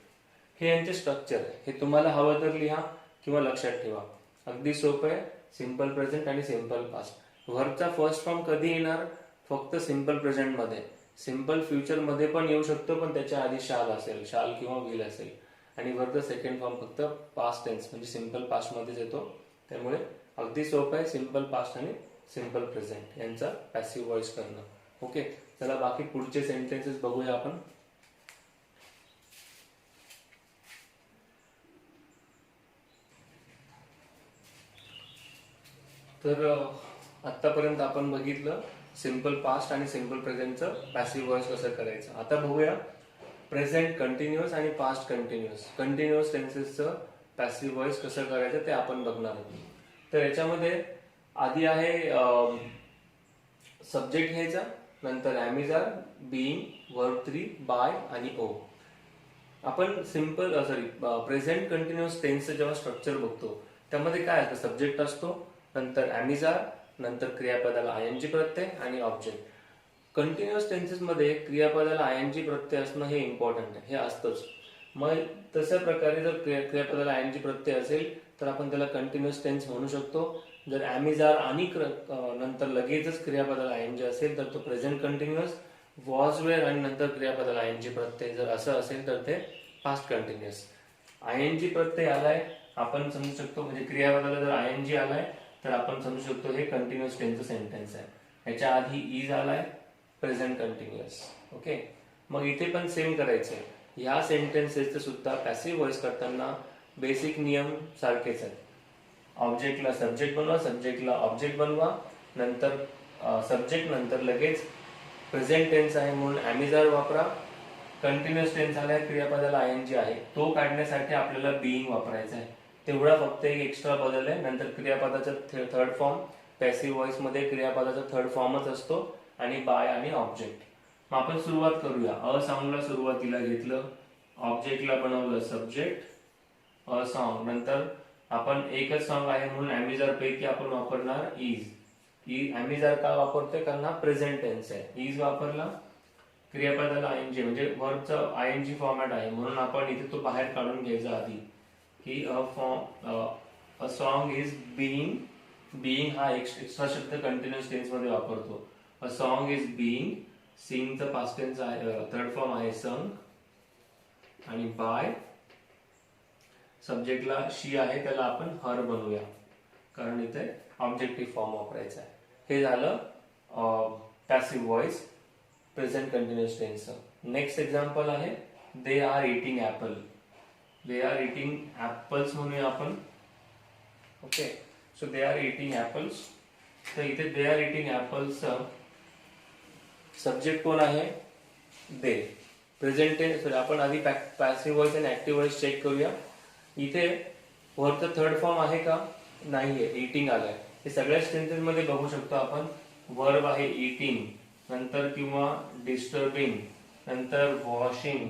[SPEAKER 1] हे यांचे स्ट्रक्चर आहे. हे तुम्हाला हवं तर लिहा किंवा लक्षात ठेवा. अगदी सोपं आहे. सिंपल प्रेझेंट आणि सिंपल पास्ट. वरचा फर्स्ट फॉर्म कधी येणार, फक्त सिंपल प्रेझेंट मध्ये. सिंपल फ्युचर मध्ये पण येऊ शकतो पण त्याच्या आधी शाल असेल, शाल किंवा विल असेल. आणि वरचा सेकंड फॉर्म फक्त पास्ट टेन्स म्हणजे सिंपल पास्ट मध्येच येतो. त्यामुळे अगदी सोपं आहे सिंपल पास्ट आणि सिंपल प्रेझेंट यांचा पॅसिव्ह व्हॉइस करणं. ओके. चला बाकी पुढचे सेंटेन्सेस बघूया आपण. तर आतापर्यंत आपण बघितलं सिंपल पास्ट आणि सिंपल प्रेझेंटचं पॅसिव्ह व्हॉइस कसं करायचं. आता बघूया प्रेझेंट कंटिन्युअस आणि पास्ट कंटिन्युअस. कंटिन्युअस टेन्सेसचं पॅसिव्ह व्हॉइस कसं करायचं ते आपण बघणार आहोत. तर याच्यामध्ये आधी आहे सब्जेक्ट घ्यायचा, नंतर am, is, are, being, verb 3, by आणि ओ. आपण प्रेझेंट कंटिन्युअस टेन्सचं जेव्हा स्ट्रक्चर बघतो त्यामध्ये काय असतं, सब्जेक्ट असतो, नंतर एम, इज, आर, नंतर क्रियापदाला आयएनजी प्रत्यय आणि ऑब्जेक्ट. कंटिन्युअस टेन्सेस मध्ये क्रियापदाला आयएनजी प्रत्यय असणं हे इम्पॉर्टंट आहे, हे असतंच. मग तशा प्रकारे जर क्रियापदाला आयएनजी प्रत्यय असेल तर आपण त्याला कंटिन्युअस टेन्स म्हणू शकतो. जर एम, इज, आर आणि नंतर लगेचच क्रियापदाला आयएनजी असेल तर तो प्रेझेंट कंटिन्युअस. वॉज, वेअर आणि नंतर क्रियापदाला आयएनजी प्रत्यय जर असं असेल तर ते पास्ट कंटिन्युअस. आयएनजी प्रत्यय आलाय आपण समजू शकतो, म्हणजे क्रियापदाला जर आयएनजी आलाय तर आपण समजू शकतो हे कंटिन्युअस टेन्सचं सेंटेन्स आहे. ह्याच्या आधी इज आलाय, प्रेझेंट कंटिन्युअस. ओके. मग इथे पण सेम करायचंय. ह्या सेंटेन्सेसचं सुद्धा पॅसिव्ह व्हॉइस करताना बेसिक नियम सारखेच आहेत. ऑब्जेक्टला सब्जेक्ट बनवा, सब्जेक्टला ऑब्जेक्ट बनवा, नंतर सब्जेक्ट नंतर लगेच प्रेझेंट टेन्स आहे म्हणून एम, इज, आर वापरा. कंटिन्युअस टेन्स आलाय, क्रियापदाला आयएनजी आहे, तो काढण्यासाठी आपल्याला बीइंग वापरायचा आहे. तेवढा फक्त एक एक्स्ट्रा बदल आहे. नंतर क्रियापदाचा थर्ड फॉर्म, पॅसिव्ह व्हॉइस मध्ये क्रियापदाचा थर्ड फॉर्मच असतो आणि बाय आणि ऑब्जेक्ट. मग आपण सुरुवात करूया. अ सॉंगला सुरुवातीला घेतलं, ऑब्जेक्टला बनवलं सब्जेक्ट, अ सॉंग. नंतर आपण एकच सॉंग आहे म्हणून एम, इज, आर पैकी आपण वापरणार इज. एम, इज, आर का वापरतोय, कारण हा प्रेझेंट टेन्स आहे. इज वापरला, क्रियापदाला आयएनजी म्हणजे वर्बचा आयएनजी फॉर्मॅट आहे म्हणून आपण इथे तो बाहेर काढून घ्यायचा आधी की अ सॉंग इज बीइंग. बीइंग हा एक्स्ट्रा शब्द कंटिन्युअस टेन्स मध्ये वापरतो. अ सॉंग इज बीइंग. सिंगचं पास्ट टेन्स आहे, थर्ड फॉर्म आहे संग. आणि बाय सब्जेक्टला शी आहे त्याला आपण हर बनवूया कारण इथे ऑब्जेक्टिव्ह फॉर्म वापरायचा आहे. हे झालं पॅसिव्ह व्हॉइस प्रेझेंट कंटिन्युअस टेन्सचं. नेक्स्ट एक्झाम्पल आहे they are eating apple. They are eating apples म्हणूया आपण. Okay. So they are eating apples. तर इथे दे आर इटिंग ऍपल्सचं सब्जेक्ट कोण आहे, दे. प्रेझेंट टेन्स आपण आधी पॅसिव्ह व्हॉइस आणि ऍक्टिव्ह व्हॉइस चेक करूया. इथे वरचा थर्ड फॉर्म आहे का, नाहीये, इटिंग आलाय. हे सगळ्या सेंटेन्स मध्ये बघू शकतो आपण. वर्ब आहे इटिंग, नंतर किंवा डिस्टर्बिंग, नंतर वॉशिंग,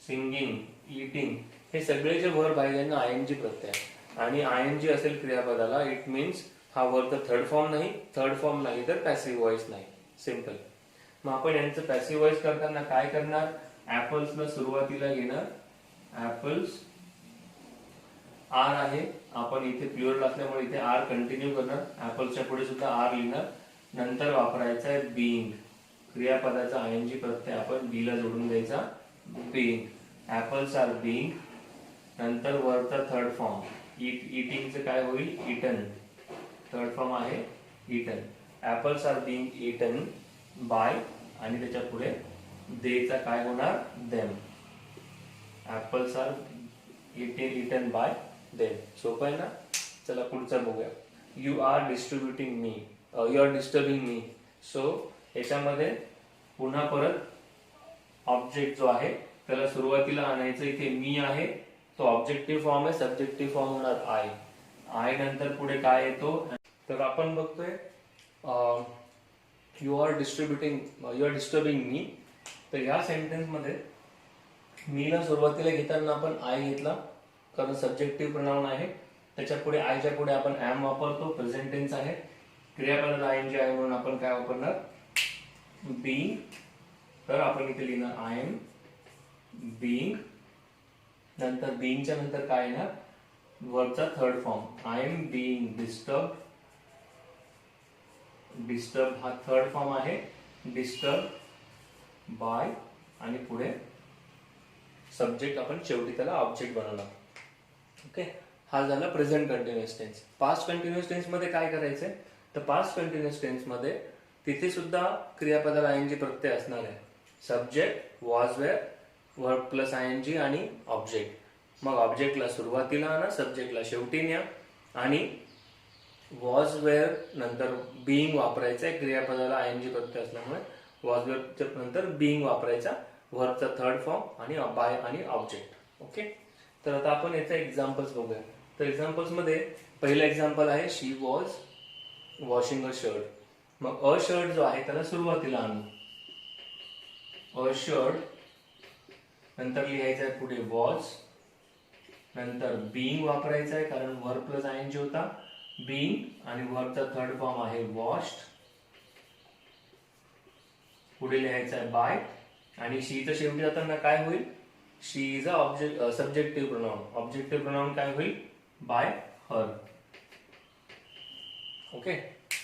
[SPEAKER 1] सिंगिंग, इटिंग, हे सगळे जे वर्ब आहे त्यांना आयएनजी प्रत्यय आणि आयएनजी असेल क्रियापदाला, इट मीन्स हा वर्ब तर थर्ड फॉर्म नाही तर पॅसिव्ह व्हॉइस नाही. सिंपल. मग आपण यांचं पॅसिव्ह व्हॉइस करताना काय करणार? ऍपल्सला सुरुवातीला घेणार. ऍपल्स आर आहे, आपण इथे प्लुरल असल्यामुळे इथे आर कंटिन्यू करणार. ऍपल्सच्या पुढे सुद्धा आर लिहिणार. नंतर वापरायचा आहे बीइंग. क्रियापदाचा आयएनजी प्रत्यय आपण बी ला जोडून द्यायचा. बीइंग. Apples are being. नंतर वर्बचा थर्ड फॉर्म इटिंगचं काय होईल? इटन. थर्ड फॉर्म आहे eaten. Apples are being eaten by आणि त्याच्या पुढे देचा काय होणार? Them. Apples are eaten by them. सोपं आहे ना? चला पुढचं बघूया. You are distributing me, you are disturbing me. So याच्यामध्ये पुन्हा परत ऑब्जेक्ट जो आहे त्याला सुरुवातीला आणायचं. इथे मी आहे, तो ऑब्जेक्टिव्ह फॉर्म आहे. सब्जेक्टिव्ह फॉर्म होणार आय. आय नंतर पुढे काय येतो? तर आपण बघतोय यू आर डिस्टर्बिंग मी. तर ह्या सेंटेन्स मध्ये मीला सुरुवातीला घेताना आपण आय घेतला कारण सब्जेक्टिव्ह प्रोनाउन आहे. त्याच्या पुढे आयच्या पुढे आपण एम वापरतो, प्रेझेंट टेन्स आहे. क्रियापदात आयएनजी आहे म्हणून आपण काय वापरणार? बीइंग. तर आपण इथे लिहिणार आय एम बीइंग. नंतर बीइंगच्या नंतर काय येणार? वर्बचा third form I am being disturb. Disturb हा थर्ड फॉर्म आहे. डिस्टर्ब बाय आणि पुढे सब्जेक्ट आपण शेवटी त्याला ऑब्जेक्ट बनवणार. ओके. हा झाला present continuous tense. Past continuous tense मध्ये काय करायचंय? तर पास्ट कंटिन्युअस टेन्स मध्ये तिथे सुद्धा क्रियापदाला आयएनजी प्रत्यय असणार आहे. Subject, was were, verb plus आयएनजी आणि ऑब्जेक्ट. मग ऑब्जेक्टला सुरुवातीला आणा, सब्जेक्टला शेवटी न्या आणि वॉज वेअर नंतर बीइंग वापरायचं आहे. क्रियापदाला आयएनजी प्रत्यय असल्यामुळे वॉज वेअरच्या नंतर बीइंग वापरायचा. वर्बचा थर्ड फॉर्म आणि बाय आणि ऑब्जेक्ट. ओके. तर आता आपण याचे एक्झाम्पल्स बघूया. तर एक्झाम्पल्स मध्ये पहिलं एक्झाम्पल आहे शी वॉज वॉशिंग अ शर्ट. मग अ शर्ट जो आहे त्याला सुरुवातीला आणू. अ शर्ट नंतर लिहायचं आहे पुढे वॉज. नंतर बीइंग वापरायचं आहे कारण वर्ब प्लस आयएनजी होता. बीइंग आणि वर्बचा थर्ड फॉर्म आहे वॉश्ड. पुढे लिहायचं आहे बाय आणि शीचं शेवटी जाताना काय होईल? She is a object subjective pronoun. Objective pronoun काय होईल? By her. ओके.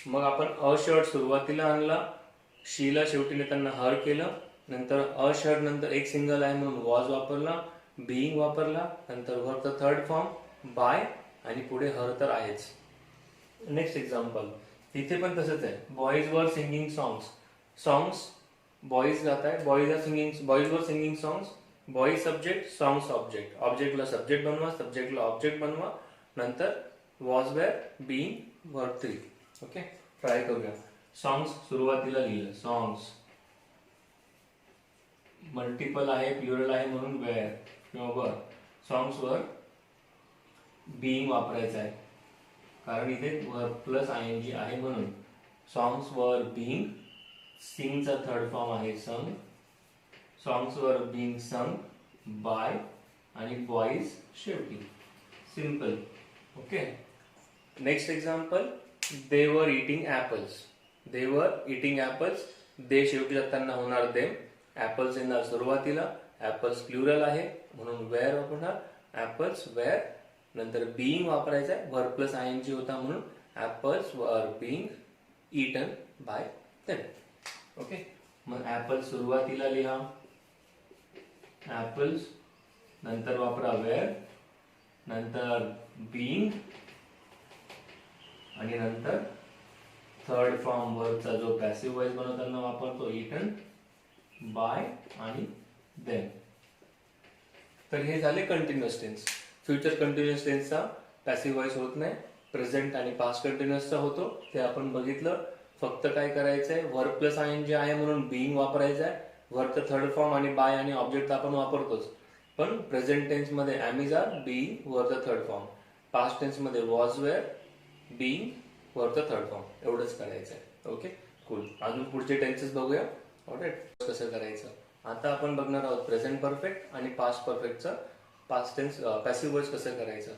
[SPEAKER 1] मग आपण अ शर्ट सुरुवातीला आणला, शीला शेवटी नेताना हर केलं. नंतर अ शर्ट नंतर एक सिंगल आहे म्हणून वॉज वापरला, बीइंग वापरला. नंतर वर्बचा थर्ड फॉर्म बाय आणि पुढे हर तर आहेच. Next example. तिथे पण तसंच आहे. Boys were singing songs. Boys गात आहे. Boys were singing songs. Boys subject, songs object. ऑब्जेक्टला सब्जेक्ट बनवा, सब्जेक्टला ऑब्जेक्ट बनवा. नंतर was were, being, verb 3. Okay. Try करूया. सॉंग्स सुरुवातीला लिहिलं. सॉंग्स मल्टिपल आहे, प्लुरल आहे म्हणून वेअर किंवा वर. सॉंग्स वर बीइंग वापरायचं आहे कारण इथे वर्ब प्लस आयएनजी आहे म्हणून. Songs were being. सिंगचा third form आहे संग. Songs were being sung by आणि बॉईज शेवटी. Simple. Okay. Next example. They were eating apples. They were eating apples. दे शेवटी जाताना होणार देम. ऍपल्स येणार सुरुवातीला. ऍपल्स प्लुरल आहे म्हणून वेअर वापरणार. Apples wear. नंतर बीइंग वापरायचं आहे. वर्ब प्लस आयएनजी होता म्हणून apples were being eaten by them. Okay. मग ऍपल सुरुवातीला लिहा. ऍपल्स नंतर वापरा वेअर. नंतर बीइंग आणि नंतर थर्ड फॉर्म वर्बचा जो पॅसिव्ह व्हॉइस बनवताना वापरतो इटन बाय आणि देम. तर हे झाले कंटिन्युअस टेन्स. फ्युचर कंटिन्युअस टेन्सचा पॅसिव्ह व्हॉइस होत नाही. प्रेझेंट आणि पास्ट कंटिन्युअसचा होतो ते आपण बघितलं. फक्त काय करायचंय? वर्ब प्लस आयएनजी आहे म्हणून बीइंग वापरायचं आहे. वर्बचा थर्ड फॉर्म आणि बाय आणि ऑब्जेक्ट आपण वापरतोच. पण प्रेझेंट टेन्स मध्ये एम इज आर, बीइंग, वर्बचा थर्ड फॉर्म. पास्ट टेन्स मध्ये वॉज वेअर, बीइंग, वर्बचा थर्ड फॉर्म. एवढंच करायचं आहे. ओके. कूल. अजून पुढचे टेन्सेस बघूया. ऑलराईट, कसं करायचं आता आपण बघणार आहोत प्रेझेंट परफेक्ट आणि पास्ट परफेक्टचं पास्ट टेन्स पॅसिव्ह वॉइस कसं करायचं.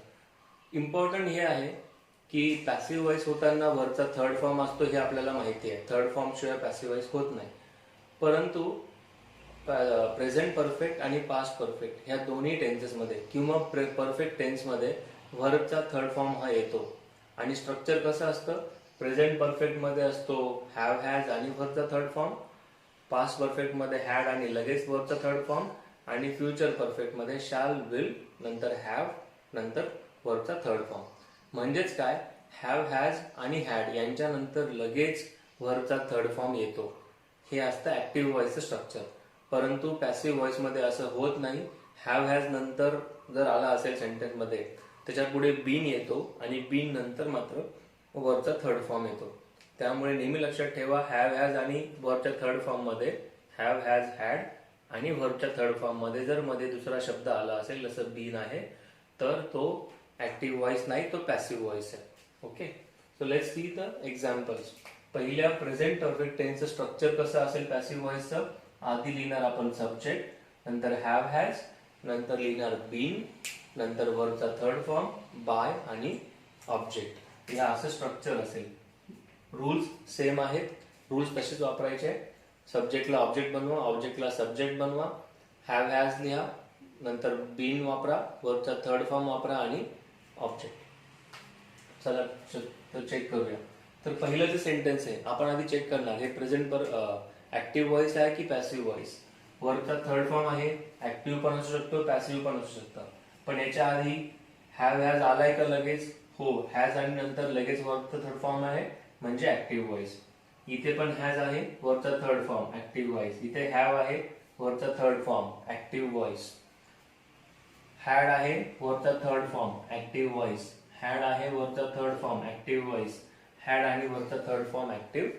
[SPEAKER 1] इम्पॉर्टंट हे आहे की पॅसिव्ह वॉइस होताना वरचा थर्ड फॉर्म असतो हे आपल्याला माहिती आहे. थर्ड फॉर्म शिवाय पॅसिव्ह वॉइस होत नाही. परंतु प्रेझेंट परफेक्ट आणि पास्ट परफेक्ट ह्या दोन्ही टेन्सेसमध्ये किंवा परफेक्ट टेन्समध्ये व्हर्बचा थर्ड फॉर्म हा येतो. आणि स्ट्रक्चर कसं असतं, प्रेझेंट परफेक्टमध्ये असतो हॅव हॅज आणि व्हर्बचा थर्ड फॉर्म, पास्ट परफेक्टमध्ये हॅड आणि लगेच व्हर्बचा थर्ड फॉर्म, आणि फ्युचर परफेक्टमध्ये शॅल विल नंतर हॅव नंतर व्हर्बचा थर्ड फॉर्म. म्हणजेच काय, हॅव हॅज आणि हॅड यांच्यानंतर लगेच व्हर्बचा थर्ड फॉर्म येतो. हे असतं ऍक्टिव्ह व्हॉइसचं स्ट्रक्चर. परंतु पॅसिव्ह व्हॉइसमध्ये असं होत नाही. हॅव हॅज नंतर जर आला असेल सेंटेन्समध्ये त्याच्या पुढे बीन येतो आणि बीन नंतर मात्र व्हर्बचा थर्ड फॉर्म येतो. त्यामुळे नेहमी लक्षात ठेवा, हॅव हॅज आणि व्हर्बच्या थर्ड फॉर्म मध्ये हॅव हॅज हॅड आणि व्हर्बच्या थर्ड फॉर्म मध्ये जर मध्ये दुसरा शब्द आला असेल जसं बीन आहे तर तो ऍक्टिव्ह व्हॉइस नाही, तो पॅसिव्ह व्हॉइस आहे. Okay, so let's see the examples. पहिल्या प्रेझेंट परफेक्ट टेन्सचं स्ट्रक्चर कसं असेल पॅसिव्ह व्हॉइसचं, आधी लिहिणार आपण सब्जेक्ट, नंतर हॅव हॅज, नंतर लिहिणार बीन, नंतर व्हर्बचा थर्ड फॉर्म बाय आणि ऑब्जेक्ट. या असं स्ट्रक्चर असेल. रूल्स सेम आहेत, रूल्स तसेच वापरायचे. सब्जेक्टला ऑब्जेक्ट बनवा, ऑब्जेक्टला सब्जेक्ट बनवा, हॅव हॅज लिहा, नंतर बीन वापरा, व्हर्बचा थर्ड फॉर्म वापरा आणि ऑब्जेक्ट. चला चेक करूया. तर पहिलं जे सेंटेन्स आहे आपण आधी चेक करणार हे प्रेझेंट पर ऍक्टिव्ह व्हॉइस आहे की पॅसिव्ह व्हॉइस. व्हर्बचा थर्ड फॉर्म आहे, ऍक्टिव्ह पण असू शकतो पॅसिव्ह पण असू शकतं. पण याच्या आधी हॅव हॅज आलाय का लगेच? हो, हॅज आणि नंतर लगेच व्हर्बचा थर्ड फॉर्म आहे म्हणजे ऍक्टिव्ह व्हॉइस. इथे पण हॅज आहे, व्हर्बचा थर्ड फॉर्म ऍक्टिव्ह व्हॉइस. इथे हॅव आहे, व्हर्बचा third form active voice. Had आहे, व्हर्बचा third form active voice. Had आहे, व्हर्बचा third form active voice. Had आणि व्हर्बचा थर्ड फॉर्म ऍक्टिव्ह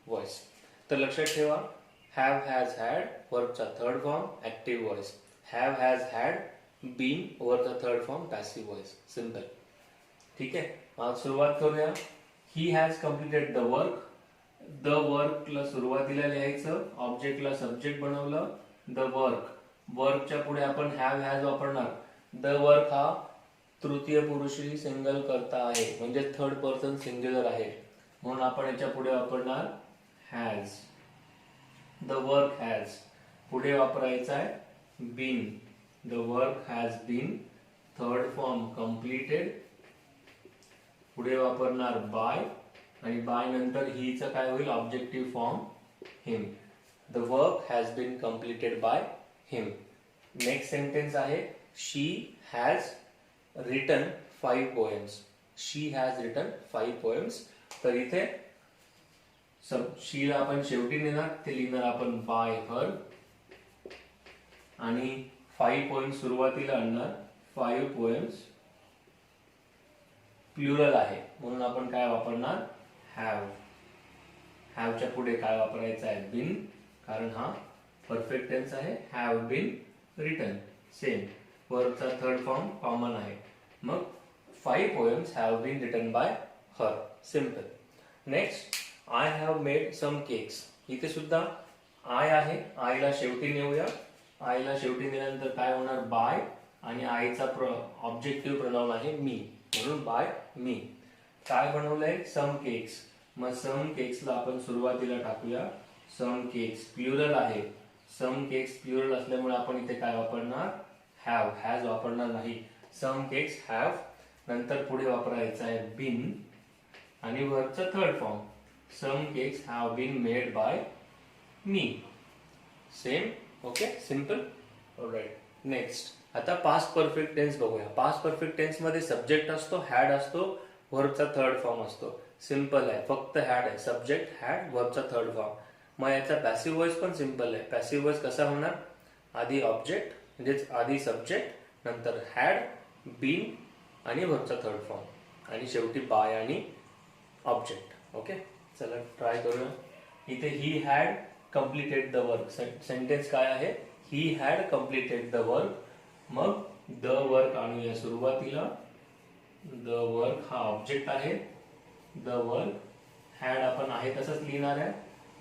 [SPEAKER 1] व्हॉइस. तर लक्षात ठेवा, हॅव हॅज हॅड व्हर्बचा third form active voice. Have has had been व्हर्बचा third form passive voice. Simple. ठीक आहे, आज सुरुवात करूया. He has completed the work. The Varkala सुरुवातीला लिहायचं, ऑब्जेक्टला सब्जेक्ट बनवलं. द वर्क, वर्कच्या पुढे आपण हॅव हॅज वापरणार. द वर्क हा तृतीय पुरुषी सिंगल करता आहे म्हणजे थर्ड पर्सन सिंग्युलर आहे म्हणून आपण याच्या पुढे वापरणार हॅज. The work has. पुढे वापरायचा आहे been. The work has been third form completed. पुढे वापरणार बाय आणि बाय नंतर हीचं काय होईल objective form him. The work has been completed by him. Next sentence आहे she has written 5 poems. She has written 5 poems. तर इथे शीला आपण शेवटी लिहिणार, ते लिहिणार आपण बाय हर आणि 5 poems सुरुवातीला आणणार. 5 poems प्लुरल आहे म्हणून आपण काय वापरणार हॅव. हॅवच्या पुढे काय वापरायचं आहे बीन, कारण हा परफेक्ट टेन्स आहे. Have been written same. वर्बचा थर्ड फॉर्म कॉमन आहे. मग 5 poems have been written by her. Simple. Next, I have made some cakes. इथे सुद्धा आय आहे, आयला शेवटी नेऊया. आयला शेवटी नेल्यानंतर काय होणार बाय आणि आयचा ऑब्जेक्टिव्ह प्रोनाउन आहे मी म्हणून बाय मी. काय बनवलंय सम केक्स. मग सम केक्सला आपण सुरुवातीला टाकूया. सम केक्स प्लुरल आहे. सम केक्स प्लुरल असल्यामुळे आपण इथे काय वापरणार हॅव. हॅज वापरणार नाही. सम केक्स हॅव नंतर पुढे वापरायचं आहे बीन आणि वर्बचा third form. Some cakes have been made by me. Same. Okay, simple. Alright. Next, आता पास्ट परफेक्ट टेन्स बघूया. पास्ट परफेक्ट टेन्स मध्ये सब्जेक्ट असतो, हॅड असतो, वर्बचा थर्ड फॉर्म असतो. सिंपल आहे, फक्त हॅड आहे. सब्जेक्ट हॅड वर्बचा थर्ड फॉर्म. मग याचा पॅसिव्ह व्हॉइस पण सिंपल आहे. पॅसिव्ह व्हॉइस कसा होणार, आधी ऑब्जेक्ट म्हणजेच आधी सब्जेक्ट नंतर हॅड बीन आणि वर्बचा थर्ड फॉर्म आणि शेवटी बाय आणि ऑब्जेक्ट. ओके, चला ट्राय करूया. इथे ही had completed the work. Sentence काय आहे, he had completed the work. मग द वर्क आणूया सुरुवातीला. द वर्क हा ऑब्जेक्ट आहे. द वर्क हॅड आपण आहे तसंच लिहिणार आहे.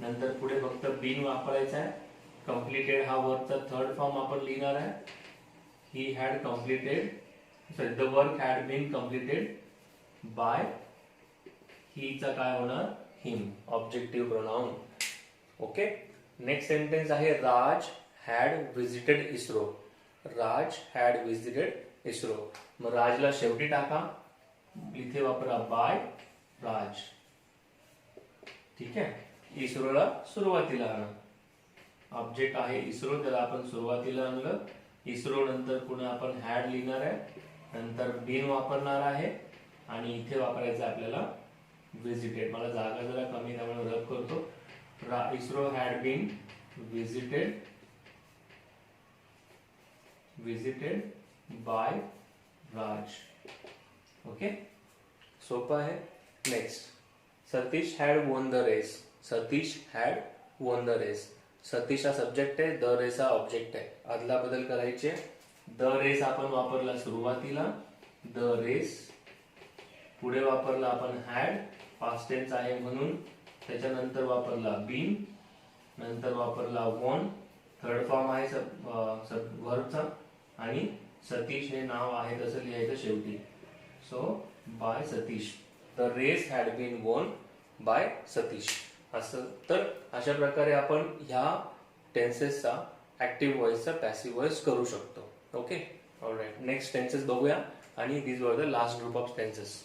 [SPEAKER 1] नंतर पुढे फक्त बीन वापरायचा आहे. कम्प्लिटेड हा वर्कचा थर्ड फॉर्म आपण लिहिणार आहे. He had completed, sorry the work had been completed by, हीचा काय होणार, him, objective pronoun. Okay. Next sentence आहे Raj had visited ISRO. Raj had visited ISRO. मग राजला शेवटी टाका, इथे वापरा बाय राज. ठीक आहे. इस्रोला सुरुवातीला आणा. ऑब्जेक्ट आहे इस्रो, त्याला आपण सुरुवातीला आणलं. इस्रो नंतर पुन्हा आपण हॅड लिहिणार आहे, नंतर बीन वापरणार आहे आणि इथे वापरायचं आपल्याला विजिटेड. मला जागा जरा कमी त्यामुळे रद्द करतो. ISRO had been visited by Raj. Okay, सोपं आहे. Next, Satish had won the race. Satish had won the race. Satish हा सब्जेक्ट आहे, द रेस हा ऑब्जेक्ट आहे. आदला बदल करायचे. द रेस आपण वापरला सुरुवातीला, द रेस. पुढे वापरला आपण हॅड, पास्ट टेन्स आहे म्हणून. त्याच्यानंतर वापरला बीन, नंतर वापरला वोन, थर्ड फॉर्म आहे व्हर्बचा, आणि सतीश हे नाव आहे तसं लिहायचं शेवटी. So by Satish, the race had been won by Satish. असं तर अशा प्रकारे आपण ह्या टेन्सेसचा ऍक्टिव्ह व्हॉइसचा पॅसिव्ह व्हॉइस करू शकतो. Okay, all right. नेक्स्ट टेन्सेस बघूया, आणि these were the last group of tenses.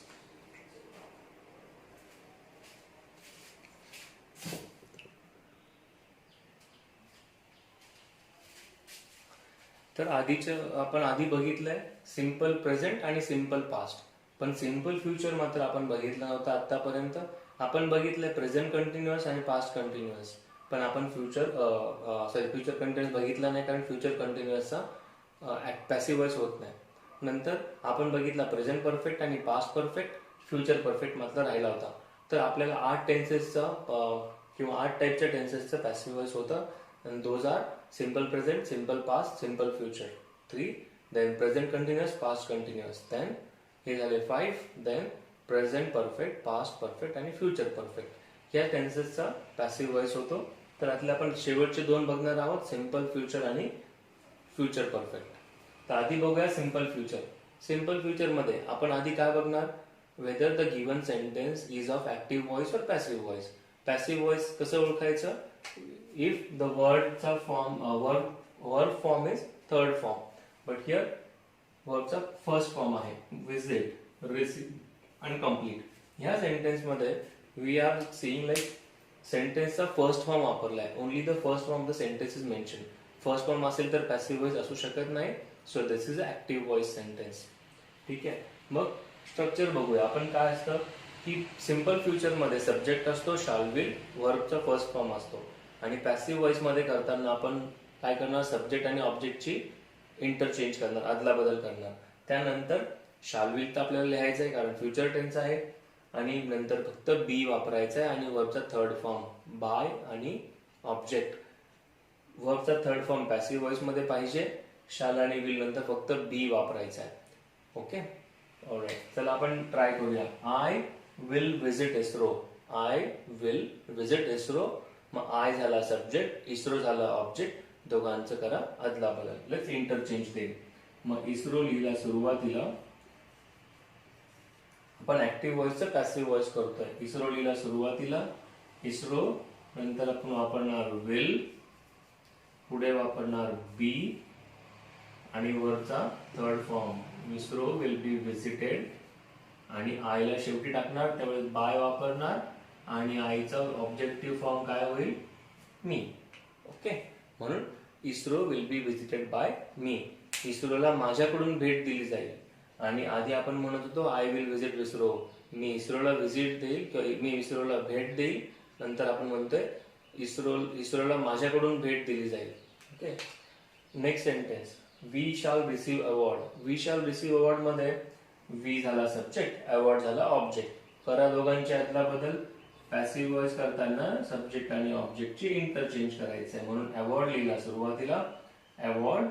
[SPEAKER 1] तर आपण आधी बघितलंय सिंपल प्रेझेंट आणि सिंपल पास्ट, पण सिंपल फ्युचर मात्र आपण बघितलं नव्हतं आतापर्यंत. आपण बघितलंय प्रेझेंट कंटिन्युअस आणि पास्ट कंटिन्युअस, पण आपण फ्युचर कंटिन्युअस बघितला नाही, कारण फ्युचर कंटिन्युअसचा पॅसिव्ह व्हॉइस होत नाही. नंतर आपण बघितला प्रेझेंट परफेक्ट आणि पास्ट परफेक्ट, फ्युचर परफेक्ट मात्र राहिला होता. तर आपल्याला 8 टेन्सेसचा किंवा 8 टाईपच्या टेन्सेसचं पॅसिव्ह व्हॉइस होतं. and those are simple present, simple past, simple future 3, then present continuous, past continuous, then हे झाले 5, then present perfect, past perfect आणि future perfect या टेन्सेसचा पॅसिव्ह व्हॉइस होतो. तर आतले आपण शेवटचे 2 बघणार आहोत, सिंपल फ्युचर आणि फ्युचर परफेक्ट. तर आधी बघूया सिंपल फ्युचर. सिंपल फ्युचर मध्ये आपण आधी काय बघणार, whether the given sentence is of active voice और पॅसिव्ह व्हॉइस. पॅसिव्ह व्हॉइस कसं ओळखायचं, if the wordचा फॉर्म verb form is third form, but here verbचा first form आहे, visit, receive and complete. ह्या सेंटेन्स मध्ये we are seeing like सेंटेन्सचा फर्स्ट फॉर्म वापरलाय. Only the first form the sentence is mention. First form असेल तर पॅसिव्ह व्हॉइस असू शकत नाही. So this is active voice sentence. ठीक आहे. मग स्ट्रक्चर बघूया आपण. काय असतं की सिंपल फ्युचर मध्ये सब्जेक्ट असतो, शाल विल, वर्बचा फर्स्ट फॉर्म असतो. आणि पॅसिव्ह व्हॉइस मध्ये करताना आपण काय करणार, सब्जेक्ट आणि ऑब्जेक्टची इंटरचेंज करणार, आदला बदल करणार. त्यानंतर शाल विल तर आपल्याला लिहायचं आहे कारण फ्युचर टेन्स आहे, आणि नंतर फक्त बी वापरायचा आहे, आणि वर्बचा थर्ड फॉर्म बाय आणि ऑब्जेक्ट. वर्बचा थर्ड फॉर्म पॅसिव्ह व्हॉइस मध्ये पाहिजे, शाल आणि विल नंतर फक्त बी वापरायचा आहे. Okay, all right. चला आपण ट्राय करूया. I will visit ISRO. I will visit ISRO. मग आय झाला सब्जेक्ट, इस्रो झाला ऑब्जेक्ट, दोघांचं करा अदला बदल. लेट्स इंटरचेंज देईल. मग इस्रो लिहिला सुरुवातीला, आपण ऍक्टिव्ह व्हॉइसचं पॅसिव्ह व्हॉइस करतोय. इस्रो लिहिला सुरुवातीला, इस्रो, नंतर आपण वापरणार विल, पुढे वापरणार बी, आणि वरचा third form ISRO will be visited, आणि आयला शेवटी टाकणार, त्यामुळे बाय वापरणार, आणि आईचा ऑब्जेक्टिव्ह फॉर्म काय होईल, मी. ओके, म्हणून ISRO will be visited by me. इस्रोला माझ्याकडून भेट दिली जाईल. आणि आधी आपण म्हणत होतो आय विल विजिट इस्रो, मी इस्रोला विजिट देईल किंवा मी इस्रोला भेट देईल. नंतर आपण म्हणतोय इस्रोला माझ्याकडून भेट दिली जाईल. Okay. Next sentence, we shall receive award. We shall receive award मध्ये वी झाला सब्जेक्ट, अवॉर्ड झाला ऑब्जेक्ट. करा दोघांच्या आतला बदल. पॅसिव्ह व्हॉइस करताना सब्जेक्ट आणि ऑब्जेक्टची इंटरचेंज करायचं आहे, म्हणून अवॉर्ड लिहिला सुरुवातीला, अवॉर्ड,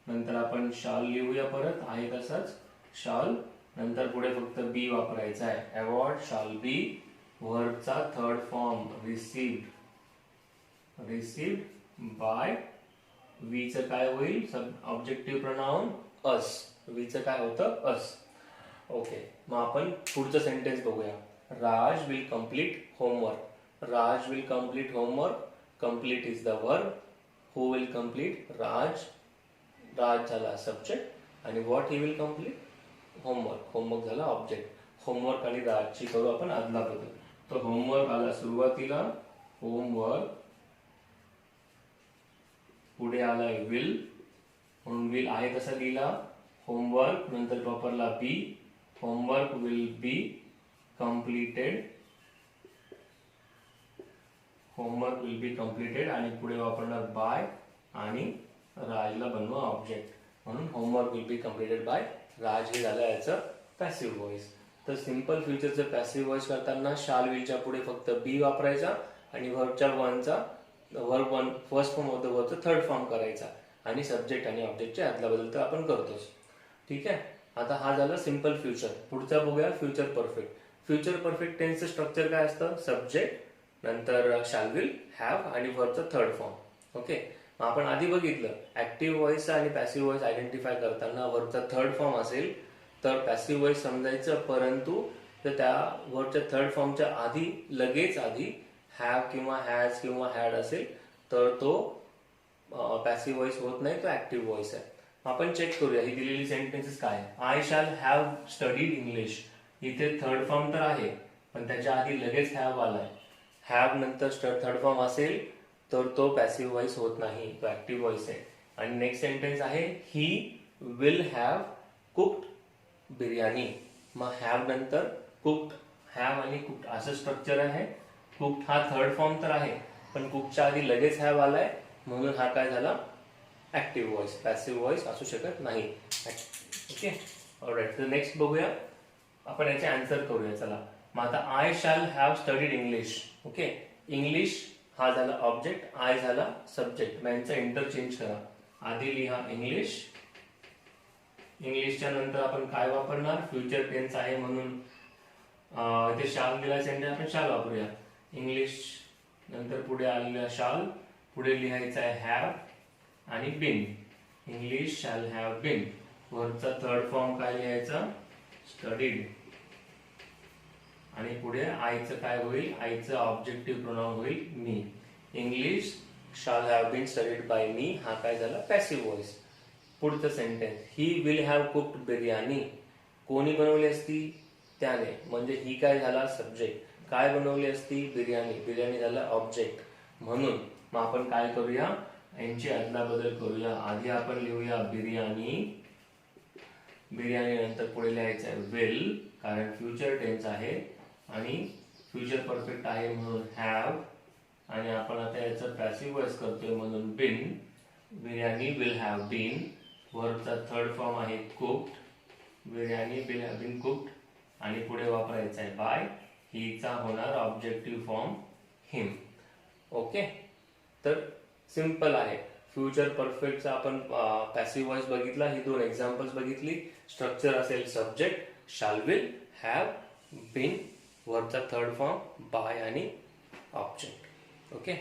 [SPEAKER 1] नंतर आपण शाल लिहूया परत, आहे तसंच शाल, नंतर पुढे फक्त बी वापरायचा आहे. अवॉर्ड शाल बी, वर्बचा third form received, received by, we चं काय होईल, ऑब्जेक्टिव्ह प्रोनाउन अस, वी चं काय होतं, अस. ओके, मग आपण पुढचं सेंटेन्स बघूया. Raj will complete homework. Raj will complete homework. Complete is the verb. Who will complete, Raj. Raj झाला सब्जेक्ट आणि what he will complete, homework. Homework झाला ऑब्जेक्ट. होमवर्क आणि राजची करू आपण आदला बदल. तर होमवर्क आला सुरुवातीला, होमवर्क, पुढे आलाय विल, म्हणून विल आहे कसा लिहिला, होमवर्क, नंतर वापरला be, homework will be completed, homework will be completed, आणि पुढे वापरणार बाय आणि राजला बनवा ऑब्जेक्ट, म्हणून homework will be completed by Raj. हे झालं याचं पॅसिव्ह व्हॉइस. तर सिंपल फ्युचरचं पॅसिव्ह व्हॉइस करताना शाल विलच्या पुढे फक्त बी वापरायचा आणि वर्बच्या वनचा, verb one first form of the वर्बचा थर्ड फॉर्म करायचा, आणि सब्जेक्ट आणि ऑब्जेक्टचे आदला बदल तर आपण करतोच. ठीक आहे. आता हा झाला सिंपल फ्युचर. पुढचा बघूया फ्युचर परफेक्ट. फ्युचर परफेक्ट टेन्सचं स्ट्रक्चर काय असतं, सब्जेक्ट, नंतर शाल विल, हॅव आणि वर्बचा थर्ड फॉर्म. ओके, मग आपण आधी बघितलं ऍक्टिव्ह व्हॉइस आणि पॅसिव्ह व्हॉइस आयडेंटिफाय करताना वर्बचा थर्ड फॉर्म असेल तर पॅसिव्ह व्हॉइस समजायचं, परंतु जर त्या वर्बच्या थर्ड फॉर्मच्या आधी लगेच आधी हॅव किंवा हॅज किंवा हॅड असेल तर तो पॅसिव्ह व्हॉइस होत नाही, तो ऍक्टिव्ह व्हॉइस आहे. आपण चेक करूया ही दिलेली सेंटेन्सेस काय. I shall have studied English. इथे थर्ड फॉर्म तर आहे पण त्याच्या आधी लगेच हॅव आलाय. हॅव नंतर थर्ड फॉर्म असेल तर तो पॅसिव्ह व्हॉइस होत नाही, तो ऍक्टिव्ह व्हॉइस आहे. आणि नेक्स्ट सेंटेन्स आहे ही विल हॅव कुक्ड बिर्याणी. मग हॅव नंतर कुक्ड, हॅव आणि कुक्ड असं स्ट्रक्चर आहे. कुक्ड हा थर्ड फॉर्म तर आहे पण कुकच्या आधी लगेच हॅव आलाय म्हणून हा काय झाला, ऍक्टिव्ह व्हॉइस. पॅसिव्ह व्हॉइस असू शकत नाही. Okay, all right. तर नेक्स्ट बघूया, आपण याचे आन्सर करूया. चला, मग आता I shall have studied English. Okay, English हा झाला ऑब्जेक्ट, आय झाला सब्जेक्ट. मग यांचा इंटरचेंज करा. आधी लिहा इंग्लिश, इंग्लिशच्या नंतर आपण काय वापरणार, फ्युचर टेन्स आहे म्हणून इथे शाल दिला सेंटेन्स, आपण शाल वापरूया. इंग्लिश नंतर पुढे आलेला शाल, पुढे लिहायचा आहे हॅव आणि been. English shall have been. वरचा थर्ड फॉर्म काय लिहायचा, स्टडीड, आणि पुढे आईचं काय होईल, आईचं ऑब्जेक्टिव्ह प्रोनाउन होईल me. English shall have been studied by me, हा काय झाला पॅसिव्ह व्हॉइस. पुढचं sentence, he will have cooked biryani. कोणी बनवली असती, त्याने, म्हणजे ही काय झाला सब्जेक्ट. काय बनवली असती, बिर्याणी. बिर्याणी झाला ऑब्जेक्ट. म्हणून मग आपण काय करूया, यांची अदला बदल करूया. आधी आपण लिहूया बिर्याणी, बिर्याणी नंतर पुढे लिहायचं आहे विल, कारण फ्युचर टेन्स आहे आणि फ्युचर परफेक्ट आहे म्हणून हॅव, आणि आपण आता याचं पॅसिव्ह व्हॉइस करतोय म्हणून been. Biryani will have been. वर्बचा थर्ड फॉर्म आहे cooked. Biryani will have been cooked, आणि पुढे वापरायचा आहे बाय. हीचा होणार ऑब्जेक्टिव्ह फॉर्म हिम. ओके, तर सिंपल आहे. फ्युचर परफेक्टचा आपण पॅसिव्ह व्हॉइस बघितला, ही दोन एक्झाम्पल्स बघितली. स्ट्रक्चर असेल subject, shall will, have, been, वरचा थर्ड फॉर्म बाय आणि ऑब्जेक्ट. ओके,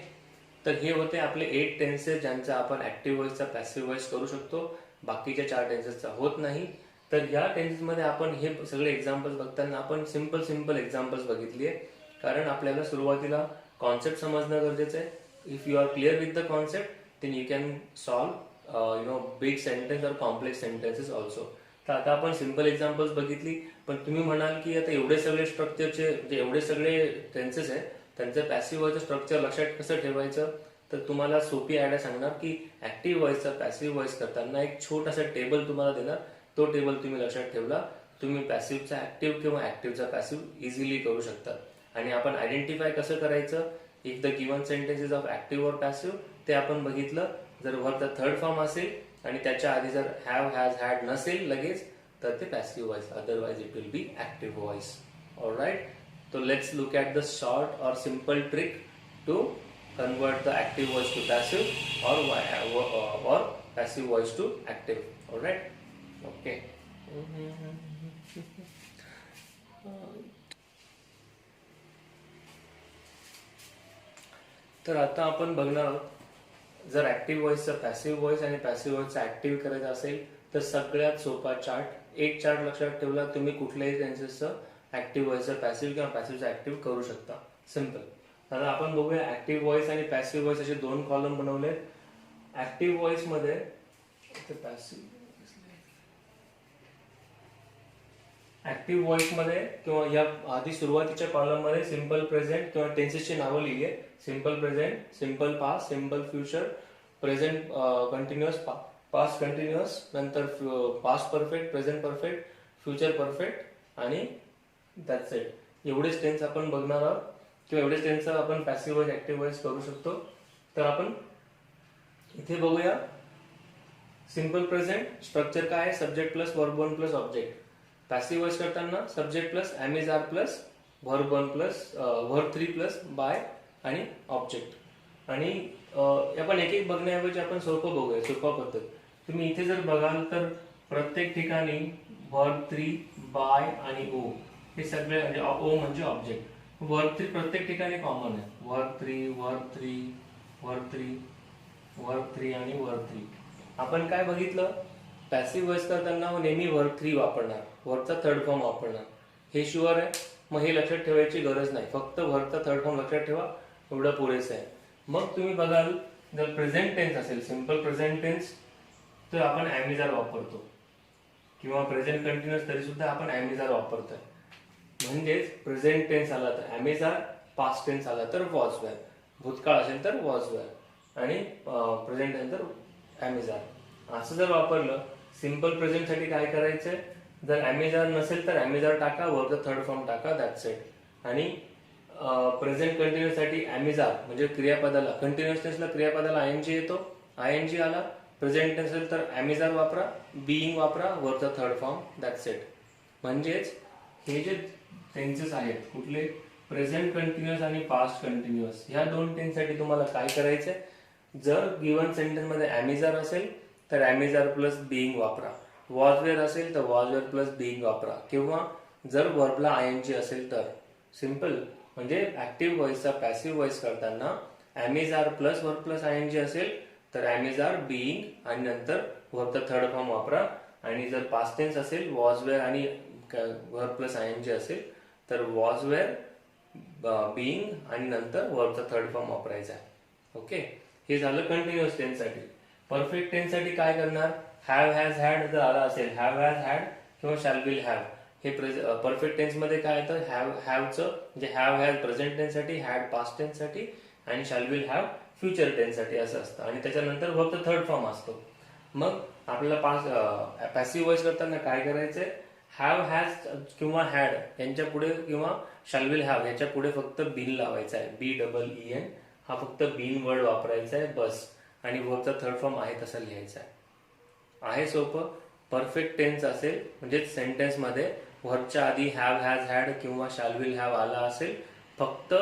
[SPEAKER 1] तर हे होते आपले 8 टेन्सेस ज्यांचा आपण ऍक्टिव्ह व्हॉइसचा पॅसिव्ह व्हॉइस करू शकतो, बाकीच्या 4 टेन्सेसचा होत नाही. तर या टेन्सेसमध्ये आपण हे सगळे एक्झाम्पल्स बघताना आपण सिंपल एक्झाम्पल्स बघितली आहे, कारण आपल्याला सुरुवातीला कॉन्सेप्ट समजणं गरजेचं आहे. If you are clear with the concept then you can solve big sentence और कॉम्प्लेक्स सेंटेन्सेस ऑल्सो. तर आता आपण सिंपल एक्झाम्पल्स बघितली, पण तुम्ही म्हणाल की आता एवढे सगळे स्ट्रक्चरचे, म्हणजे एवढे सगळे टेन्सेस आहेत त्यांचं पॅसिव्ह व्हॉइसचं स्ट्रक्चर लक्षात कसं ठेवायचं, तर तुम्हाला सोपी आयडिया सांगणार की ऍक्टिव्ह व्हॉइसचा पॅसिव्ह व्हॉइस करताना एक छोटासा टेबल तुम्हाला देणार. तो टेबल तुम्ही लक्षात ठेवला, तुम्ही पॅसिव्हचा ऍक्टिव्ह किंवा ऍक्टिव्हचा पॅसिव्ह इझिली करू शकता. आणि आपण आयडेंटिफाय कसं करायचं, if the given sentences of active और पॅसिव्ह, ते आपण बघितलं. जर वरचा थर्ड फॉर्म असेल आणि त्याच्या आधी जर हॅव, हॅज, हॅड नसेल लगेच, तर ते passive voice, otherwise it will B active voice. Alright, so let's look at the short or simple trick to convert the active voice to passive or passive voice to active. All right, okay. तर आता आपण बघणार आहोत, जर active व्हॉइसचा passive voice आणि passive व्हॉइसचा active करायचा असेल तर सगळ्यात सोपा चार्ट, एक चार्ट लक्षात ठेवला तुम्ही कुठल्याही टेन्सेसचं ऍक्टिव्ह व्हॉइसचं पॅसिव्ह किंवा पॅसिव्हचं ऍक्टिव्ह करू शकता. सिंपल. आता आपण बघूया ऍक्टिव्ह व्हॉइस आणि पॅसिव्ह व्हॉइस असे दोन कॉलम बनवले. ऍक्टिव्ह व्हॉइस मध्ये ऍक्टिव्ह व्हॉइस मध्ये किंवा या आधी सुरुवातीच्या कॉलम मध्ये सिंपल प्रेझेंट किंवा टेन्सेसची नावं लिहिली आहे. Simple present, simple past, simple future, present continuous, past continuous, नंतर past perfect, present perfect, future perfect आणि दॅट्स इट. एवढेच टेन्स आपण बघणार आहोत किंवा एवढेच टेन्स आपण पॅसिव्ह व्हॉइस ऍक्टिव्ह व्हॉइस करू शकतो. तर आपण इथे बघूया. सिंपल प्रेझेंट स्ट्रक्चर काय आहे? Subject plus verb one plus object. Passive voice करताना subject plus am are plus verb one plus verb three plus by आणि ऑब्जेक्ट. आणि आपण एक एक बघण्याऐवजी आपण सोपं बघूया, सोपा पद्धत. तुम्ही इथे जर बघाल तर प्रत्येक ठिकाणी वर्ब थ्री, बाय आणि ओ हे सगळे म्हणजे ओ म्हणजे ऑब्जेक्ट. वर्ब थ्री प्रत्येक ठिकाणी कॉमन आहे. Verb three, verb three, verb three, verb three आणि वर्ब थ्री. आपण काय बघितलं? पॅसिव्ह व्हॉइस करताना नेहमी वर्ब थ्री वापरणार, वर्बचा थर्ड फॉर्म वापरणार. हे शुअर आहे. मग हे लक्षात ठेवायची गरज नाही, फक्त वर्बचा थर्ड फॉर्म लक्षात ठेवा, एवढं पुरेसं आहे. मग तुम्ही बघाल जर प्रेझेंट टेन्स असेल, सिंपल प्रेझेंट टेन्स, तर आपण ॲमिजार वापरतो किंवा प्रेझेंट कंटिन्युअस तरी सुद्धा आपण ॲमिजार वापरतोय. म्हणजेच प्रेझेंट टेन्स आला तर ॲमिजार, पास्ट टेन्स आला तर वॉज वेअर, भूतकाळ असेल तर वॉज वेअर आणि प्रेझेंट टेन्स तर ॲमिजार. असं जर वापरलं, सिंपल प्रेझेंट साठी काय करायचंय? जर ॲमिजार नसेल तर ॲमिजार टाका, वरचा थर्ड फॉर्म टाका, दॅट्स इट. आणि प्रेझेंट कंटिन्युअस साठी ॲमिजार म्हणजे क्रियापदाला, कंटिन्युअस टेन्सला क्रियापदाला आयएनजी येतो, आयएनजी आला. प्रेझेंट टेन्स असेल तर ॲमिजार वापरा, बीइंग वापरा, वरचा थर्ड फॉर्म, दॅट्स इट. म्हणजेच हे जे टेन्सेस आहेत कुठले? प्रेझेंट कंटिन्युअस आणि पास्ट कंटिन्युअस, ह्या दोन टेन्ससाठी तुम्हाला काय करायचंय? जर गिव्हन सेंटेन्स मध्ये ॲमिजार असेल तर ॲमिजार प्लस बीइंग वापरा, वॉज वेअर असेल तर वॉज वेअर प्लस बीइंग वापरा, किंवा जर वर्बला आयएनजी असेल तर. सिंपल. म्हणजे ऍक्टिव्ह व्हॉइसचा पॅसिव्ह व्हॉइस करताना ॲमिजार प्लस वर्ब प्लस आयएनजी असेल तर ॲमिजार, बीइंग आणि नंतर वर्बचा थर्ड फॉर्म वापरा. आणि जर पास्ट टेन्स असेल, वॉज वेअर आणि वर्ब प्लस आयएनजी असेल तर वॉज वेअर, बीइंग आणि नंतर वर्बचा थर्ड फॉर्म वापरायचा आहे. ओके. हे झालं कंटिन्युअस टेन्स साठी. परफेक्ट टेन्स साठी काय करणार? हॅव, हॅज, हॅड जर आला असेल, हॅव, हॅज, हॅड किंवा शॅल विल हॅव. हे परफेक्ट टेन्स मध्ये काय येतं? हॅवचं म्हणजे हॅव, हॅज प्रेझेंट टेन्स साठी, हॅड पास्ट टेन्स साठी आणि shall will have future tense साठी असं असतं. आणि त्याच्यानंतर फक्त थर्ड फॉर्म असतो. मग आपल्याला पॅसिव्ह व्हॉइस करताना काय करायचंय? हॅव, हॅज किंवा हॅड यांच्या पुढे किंवा शॅल विल हॅव याच्या पुढे फक्त बीन लावायचा आहे, BEEN. हा फक्त बीन वर्ड वापरायचा आहे बस. आणि वर्बचा थर्ड फॉर्म आहे तसा लिहायचा आहे. सोपं. परफेक्ट टेन्स असेल म्हणजे सेंटेन्स मध्ये वर्बच्या आधी हॅव, हॅज, हॅड किंवा शॅल विल हॅव आला असेल, फक्त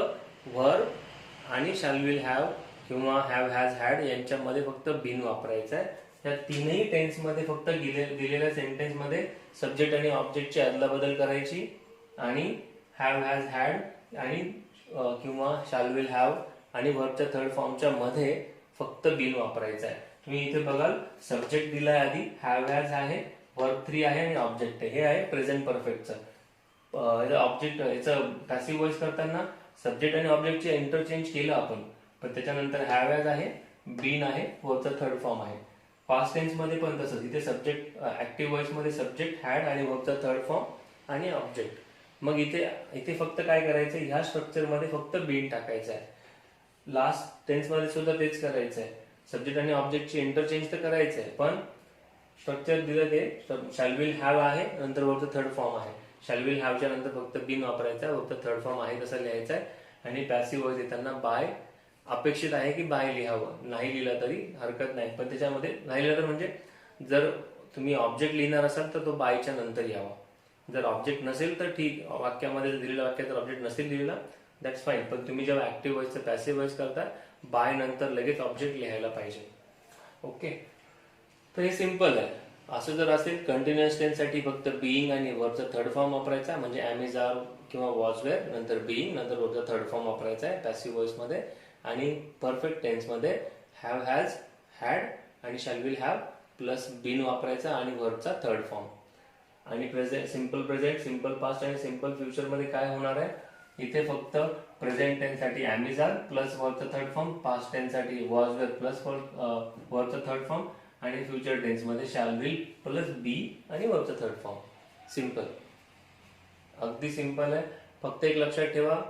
[SPEAKER 1] वर्ब आणि शॅल विल हॅव किंवा हॅव, हॅज, हॅड यांच्यामध्ये फक्त बीन वापरायचा आहे. या तीनही टेन्स मध्ये फक्त दिलेल्या सेंटेन्स मध्ये सब्जेक्ट आणि ऑब्जेक्टची अदलाबदल करायची आणि हॅव, हॅज, हॅड आणि किंवा शॅल विल हॅव आणि वर्बच्या थर्ड फॉर्मच्या मध्ये फक्त बीन वापरायचा आहे. तुम्ही इथे बघाल सब्जेक्ट दिलाय आधी, हॅव, हॅज आहे, वर्ब थ्री आहे आणि ऑब्जेक्ट आहे. हे आहे प्रेझेंट परफेक्टचं. ऑब्जेक्ट याचं पॅसिव्ह व्हॉइस करताना सब्जेक्ट आणि ऑब्जेक्टचे इंटरचेंज केलं आपण, पण त्याच्यानंतर हॅव, हॅज आहे, बीन आहे, वर्बचा थर्ड फॉर्म आहे. पास्ट टेन्स मध्ये पण तसंच. इथे सब्जेक्ट ऍक्टिव्ह व्हॉइस मध्ये सब्जेक्ट, हॅड आणि वर्बचा थर्ड फॉर्म आणि ऑब्जेक्ट. मग इथे फक्त काय करायचं? ह्या स्ट्रक्चर मध्ये फक्त बीन टाकायचं आहे. लास्ट टेन्स मध्ये सुद्धा तेच करायचं आहे. सब्जेक्ट आणि ऑब्जेक्टची इंटरचेंज तर करायचं आहे, पण स्ट्रक्चर दिलं ते शॅल विल हॅव आहे, नंतर वर्बचा थर्ड फॉर्म आहे. शॅल विल हॅवच्या नंतर फक्त बीन वापरायचा, वर्बचा थर्ड फॉर्म आहे तसा लिहायचा आहे. आणि पॅसिव्ह व्हॉइस देताना बाय अपेक्षित आहे की बाय लिहावं, नाही लिहिलं तरी हरकत नाही. पण त्याच्यामध्ये नाही लिहिलं तर म्हणजे जर तुम्ही ऑब्जेक्ट लिहिणार असाल तर तो बायच्या नंतर यावा. जर ऑब्जेक्ट नसेल तर ठीक, वाक्यामध्ये दिलेल्या वाक्यात जर ऑब्जेक्ट नसेल लिहिलेला दॅट्स फाईन. पण तुम्ही जेव्हा ऍक्टिव्ह व्हॉइसचं पॅसिव्ह व्हॉइस करता, बाय नंतर लगेच ऑब्जेक्ट लिहायला पाहिजे. ओके. तर हे सिंपल आहे. असं जर असेल कंटिन्युअस टेन्स साठी फक्त बीइंग आणि वर्बचा थर्ड फॉर्म वापरायचा, म्हणजे ॲमिजार किंवा वॉज वेअर, नंतर बीइंग, नंतर वर्बचा थर्ड फॉर्म वापरायचा आहे पॅसिव्ह व्हॉइस मध्ये. आणि परफेक्ट टेन्समध्ये हॅव, हॅज, हॅड आणि shall will have plus been वापरायचा आणि व्हर्बचा थर्ड फॉर्म. आणि present, simple present, simple past आणि सिम्पल फ्युचर मध्ये काय होणार आहे, इथे फक्त प्रेझेंट टेन्स साठी ॲम आर प्लस वर्बचा थर्ड फॉर्म, पास्ट टेन्स साठी वॉज वर प्लस वर्बचा थर्ड फॉर्म आणि फ्युचर टेन्स मध्ये शॅल विल प्लस बी आणि वर्बचा थर्ड फॉर्म. सिम्पल, अगदी सिम्पल आहे. फक्त एक लक्षात ठेवा,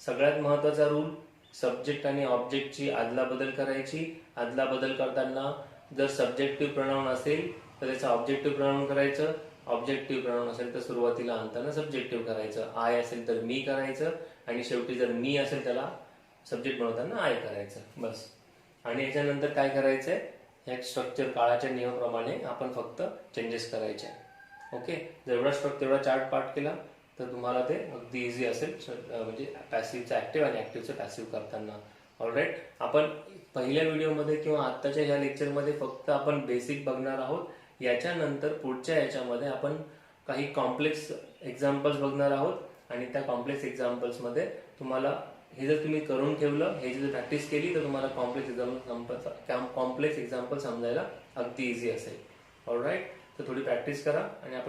[SPEAKER 1] सगळ्यात महत्वाचा रूल, सब्जेक्ट आणि ऑब्जेक्टची आदला बदल करायची. आदला बदल करताना जर सब्जेक्टिव्ह प्रोनाउन असेल तर त्याचं ऑब्जेक्टिव्ह प्रोनाउन करायचं, ऑब्जेक्टिव्ह प्रोनाउन असेल तर सुरुवातीला आणताना सब्जेक्टिव्ह करायचं, आय असेल तर मी करायचं आणि शेवटी जर मी असेल त्याला सब्जेक्ट बनवताना आय करायचं, बस. आणि याच्यानंतर काय करायचंय, ह्या स्ट्रक्चर काळाच्या नियमाप्रमाणे आपण फक्त चेंजेस करायचे. ओके, जेवढा तेवढा चार्ट पाठ केला तर तुम्हाला ते अगदी इझी असेल, म्हणजे पॅसिव्हचं ऍक्टिव्ह आणि ऍक्टिव्हचं पॅसिव्ह करताना. ऑलराईट, आपण पहिल्या व्हिडिओमध्ये किंवा आत्ताच्या ह्या लेक्चरमध्ये फक्त आपण बेसिक बघणार आहोत. याच्यानंतर पुढच्या याच्यामध्ये आपण काही कॉम्प्लेक्स एक्झाम्पल्स बघणार आहोत आणि त्या कॉम्प्लेक्स एक्झाम्पल्समध्ये तुम्हाला हे जर तुम्ही करून ठेवलं, हे जर प्रॅक्टिस केली तर तुम्हाला कॉम्प्लेक्स एक्झाम्पल समजायला अगदी इझी असेल. ऑलराईट, तर थोडी प्रॅक्टिस करा आणि आपण